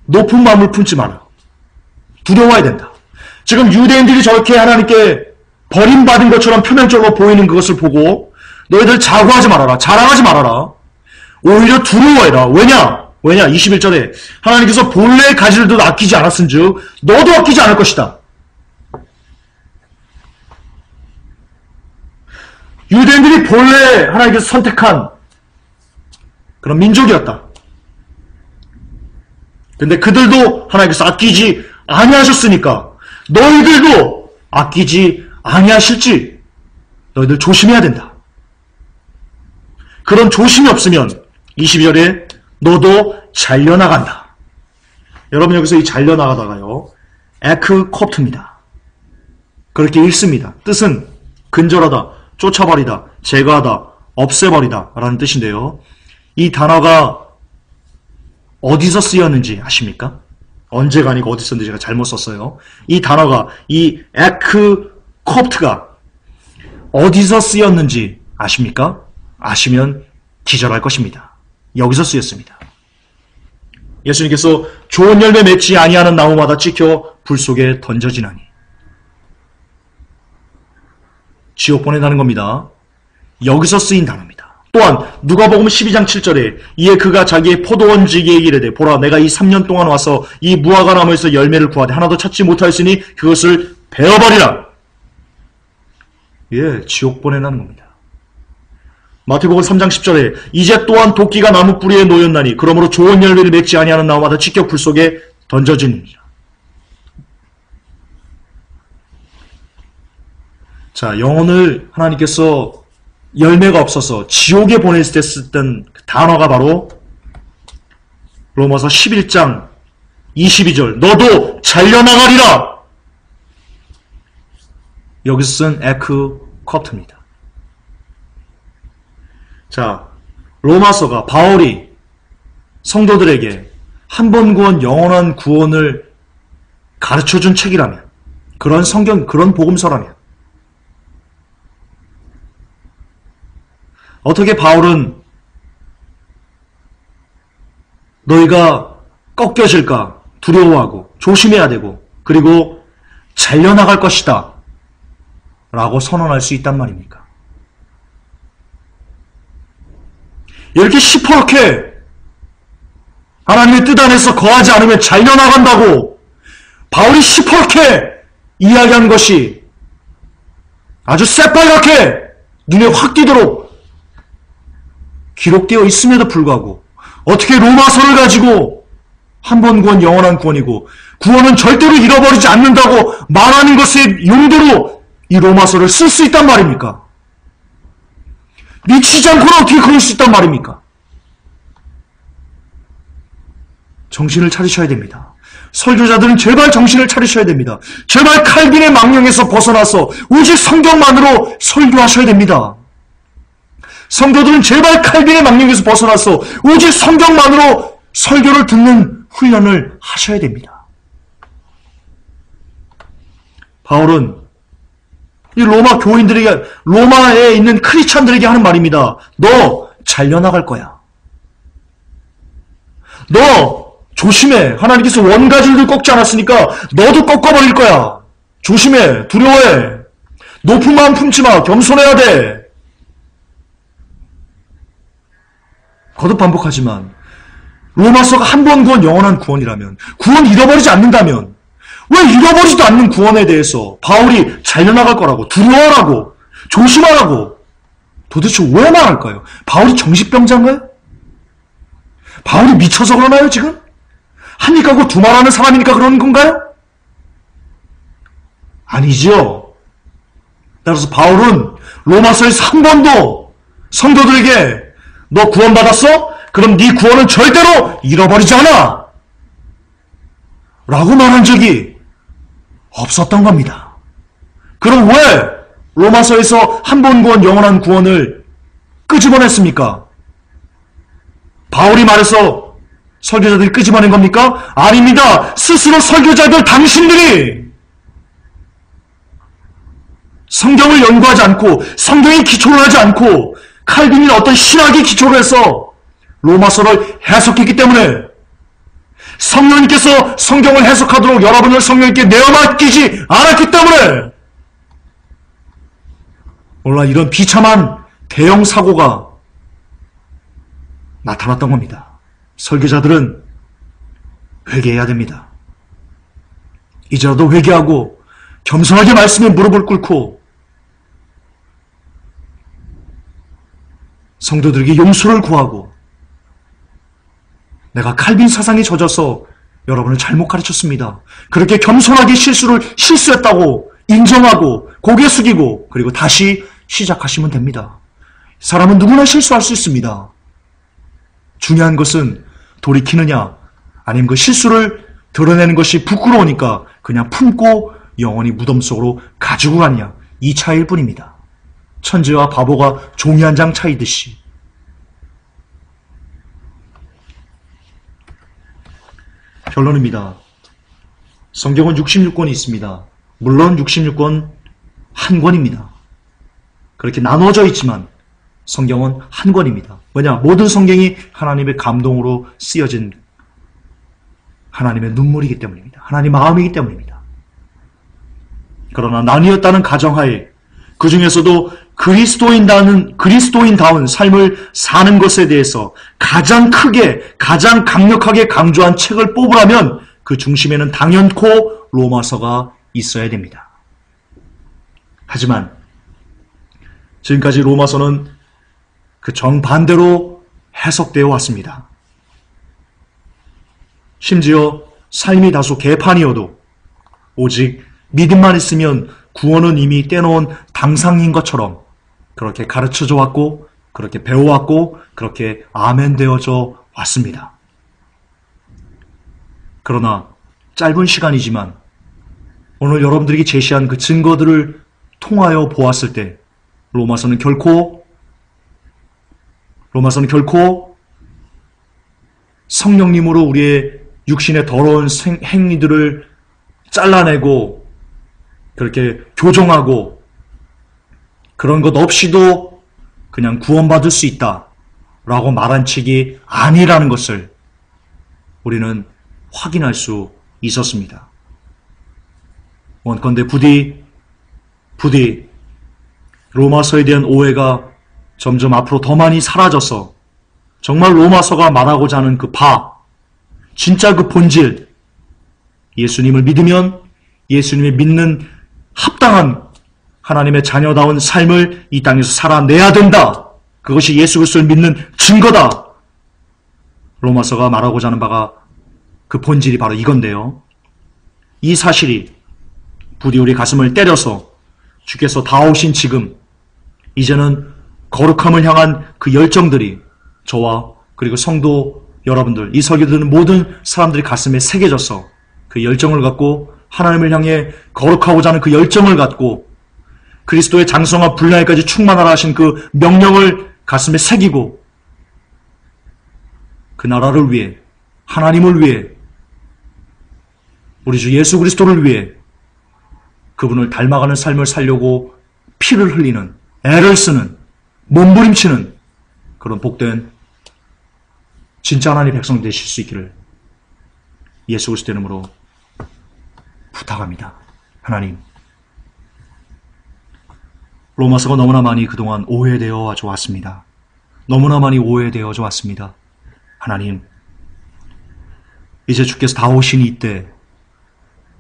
높은 마음을 품지 마라. 두려워해야 된다. 지금 유대인들이 저렇게 하나님께 버림받은 것처럼 표면적으로 보이는 그것을 보고 너희들 자고하지 말아라. 자랑하지 말아라. 오히려 두려워해라. 왜냐? 21절에 하나님께서 본래의 가지들도 아끼지 않았은즉 너도 아끼지 않을 것이다. 유대인들이 본래 하나님께서 선택한 그런 민족이었다. 근데 그들도 하나님께서 아끼지 아니하셨으니까 너희들도 아끼지 아니하실지 너희들 조심해야 된다. 그런 조심이 없으면 22절에 너도 잘려나간다. 여러분 여기서 이 잘려나가다가요. 에크콥트입니다. 그렇게 읽습니다. 뜻은 근절하다, 쫓아버리다, 제거하다, 없애버리다 라는 뜻인데요. 이 단어가 어디서 쓰였는지 아십니까? 언제가 아니고 어디 썼는지 제가 잘못 썼어요. 이 단어가, 이 에크콥트가 어디서 쓰였는지 아십니까? 아시면 기절할 것입니다. 여기서 쓰였습니다. 예수님께서 좋은 열매 맺지 아니하는 나무마다 찍혀 불 속에 던져지나니. 지옥 보낸다는 겁니다. 여기서 쓰인 단어입니다. 또한 누가복음 12장 7절에 이에 그가 자기의 포도원지기에 이르되 보라 내가 이 3년 동안 와서 이 무화과 나무에서 열매를 구하되 하나도 찾지 못하였으니 그것을 베어버리라. 예, 지옥 보내라는 겁니다. 마태복음 3장 10절에 이제 또한 도끼가 나무 뿌리에 놓였나니 그러므로 좋은 열매를 맺지 아니하는 나무마다 직격 불 속에 던져지니라. 자, 영혼을 하나님께서 열매가 없어서 지옥에 보냈을 때 쓰던 단어가 바로 로마서 11장 22절 너도 잘려나가리라. 여기서 쓴 에크커트입니다. 자, 로마서가 바울이 성도들에게 한 번 구원 영원한 구원을 가르쳐준 책이라면 그런 성경, 그런 복음서라면 어떻게 바울은 너희가 꺾여질까 두려워하고 조심해야 되고 그리고 잘려나갈 것이다 라고 선언할 수 있단 말입니까? 이렇게 시퍼렇게 하나님의 뜻 안에서 거하지 않으면 잘려나간다고 바울이 시퍼렇게 이야기한 것이 아주 새빨갛게 눈에 확 띄도록 기록되어 있음에도 불구하고 어떻게 로마서를 가지고 한 번 구원 영원한 구원이고 구원은 절대로 잃어버리지 않는다고 말하는 것의 용도로 이 로마서를 쓸 수 있단 말입니까? 미치지 않고는 어떻게 그럴 수 있단 말입니까? 정신을 차리셔야 됩니다. 설교자들은 제발 정신을 차리셔야 됩니다. 제발 칼빈의 망령에서 벗어나서 오직 성경만으로 설교하셔야 됩니다. 성도들은 제발 칼빈의 망령에서 벗어나서 오직 성경만으로 설교를 듣는 훈련을 하셔야 됩니다. 바울은 이 로마 교인들에게, 로마에 있는 크리스찬들에게 하는 말입니다. 너 잘려나갈 거야. 너 조심해. 하나님께서 원가줄을 꺾지 않았으니까 너도 꺾어버릴 거야. 조심해. 두려워해. 높은 마음 품지 마. 겸손해야 돼. 거듭 반복하지만 로마서가 한 번 구원 영원한 구원이라면 구원 잃어버리지 않는다면 왜 잃어버리지도 않는 구원에 대해서 바울이 잘려나갈 거라고 두려워하라고 조심하라고 도대체 왜 말할까요? 바울이 정신병자인가요? 바울이 미쳐서 그러나요 지금? 한 입 가고 두 말하는 사람이니까 그러는 건가요? 아니지요. 따라서 바울은 로마서에서 한 번도 성도들에게 너 구원받았어? 그럼 네 구원은 절대로 잃어버리지 않아! 라고 말한 적이 없었던 겁니다. 그럼 왜 로마서에서 한 번 구원, 영원한 구원을 끄집어냈습니까? 바울이 말해서 설교자들이 끄집어낸 겁니까? 아닙니다. 스스로 설교자들 당신들이 성경을 연구하지 않고 성경에 기초를 하지 않고 칼빈이 어떤 신학에 기초를 해서 로마서를 해석했기 때문에 성령님께서 성경을 해석하도록 여러분을 성령님께 내어 맡기지 않았기 때문에 오늘날 이런 비참한 대형 사고가 나타났던 겁니다. 설교자들은 회개해야 됩니다. 이제라도 회개하고 겸손하게 말씀에 무릎을 꿇고 성도들에게 용서를 구하고 내가 칼빈 사상에 젖어서 여러분을 잘못 가르쳤습니다. 그렇게 겸손하게 실수했다고 인정하고 고개 숙이고 그리고 다시 시작하시면 됩니다. 사람은 누구나 실수할 수 있습니다. 중요한 것은 돌이키느냐 아니면 그 실수를 드러내는 것이 부끄러우니까 그냥 품고 영원히 무덤 속으로 가지고 가느냐 이 차이일 뿐입니다. 천재와 바보가 종이 한 장 차이듯이. 결론입니다. 성경은 66권이 있습니다. 물론 66권 한 권입니다. 그렇게 나눠져 있지만 성경은 한 권입니다. 왜냐? 모든 성경이 하나님의 감동으로 쓰여진 하나님의 눈물이기 때문입니다. 하나님의 마음이기 때문입니다. 그러나 나뉘었다는 가정하에 그 중에서도 그리스도인다운 삶을 사는 것에 대해서 가장 크게, 가장 강력하게 강조한 책을 뽑으라면 그 중심에는 당연코 로마서가 있어야 됩니다. 하지만 지금까지 로마서는 그 정반대로 해석되어 왔습니다. 심지어 삶이 다소 개판이어도 오직 믿음만 있으면 구원은 이미 떼놓은 당상인 것처럼 그렇게 가르쳐져 왔고, 그렇게 배워왔고, 그렇게 아멘되어져 왔습니다. 그러나 짧은 시간이지만 오늘 여러분들에게 제시한 그 증거들을 통하여 보았을 때 로마서는 결코 성령님으로 우리의 육신의 더러운 행위들을 잘라내고 그렇게 교정하고 그런 것 없이도 그냥 구원받을 수 있다라고 말한 책이 아니라는 것을 우리는 확인할 수 있었습니다. 원컨대 부디 로마서에 대한 오해가 점점 앞으로 더 많이 사라져서 정말 로마서가 말하고자 하는 그 진짜 그 본질, 예수님을 믿으면 예수님이 믿는 합당한 하나님의 자녀다운 삶을 이 땅에서 살아내야 된다. 그것이 예수 그리스도를 믿는 증거다. 로마서가 말하고자 하는 바가 그 본질이 바로 이건데요. 이 사실이 부디 우리 가슴을 때려서 주께서 다 오신 지금 이제는 거룩함을 향한 그 열정들이 저와 그리고 성도 여러분들, 이 설교 듣는 모든 사람들이 가슴에 새겨져서 그 열정을 갖고 하나님을 향해 거룩하고자 하는 그 열정을 갖고 그리스도의 장성한 분량에까지 충만하라 하신 그 명령을 가슴에 새기고 그 나라를 위해, 하나님을 위해, 우리 주 예수 그리스도를 위해 그분을 닮아가는 삶을 살려고 피를 흘리는, 애를 쓰는, 몸부림치는 그런 복된 진짜 하나님의 백성 되실 수 있기를 예수 그리스도 이름으로 부탁합니다. 하나님, 로마서가 너무나 많이 그동안 오해되어 왔습니다. 너무나 많이 오해되어 왔습니다. 하나님, 이제 주께서 다 오신 이때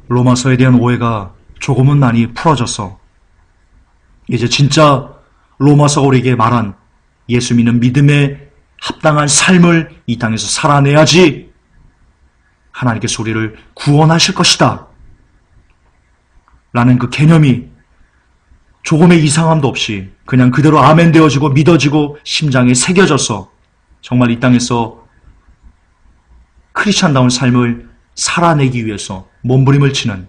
로마서에 대한 오해가 조금은 많이 풀어져서 이제 진짜 로마서가 우리에게 말한 예수 믿는 믿음에 합당한 삶을 이 땅에서 살아내야지 하나님께서 우리를 구원하실 것이다 라는 그 개념이 조금의 이상함도 없이 그냥 그대로 아멘 되어지고 믿어지고 심장에 새겨져서 정말 이 땅에서 크리스찬다운 삶을 살아내기 위해서 몸부림을 치는,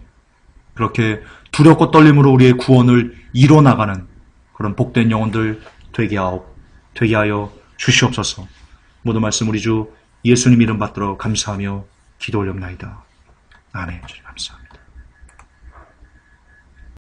그렇게 두렵고 떨림으로 우리의 구원을 이뤄나가는 그런 복된 영혼들 되게 하여 주시옵소서. 모든 말씀 우리 주 예수님 이름 받들어 감사하며 기도 올렵나이다. 아멘. 주님 감사합니다.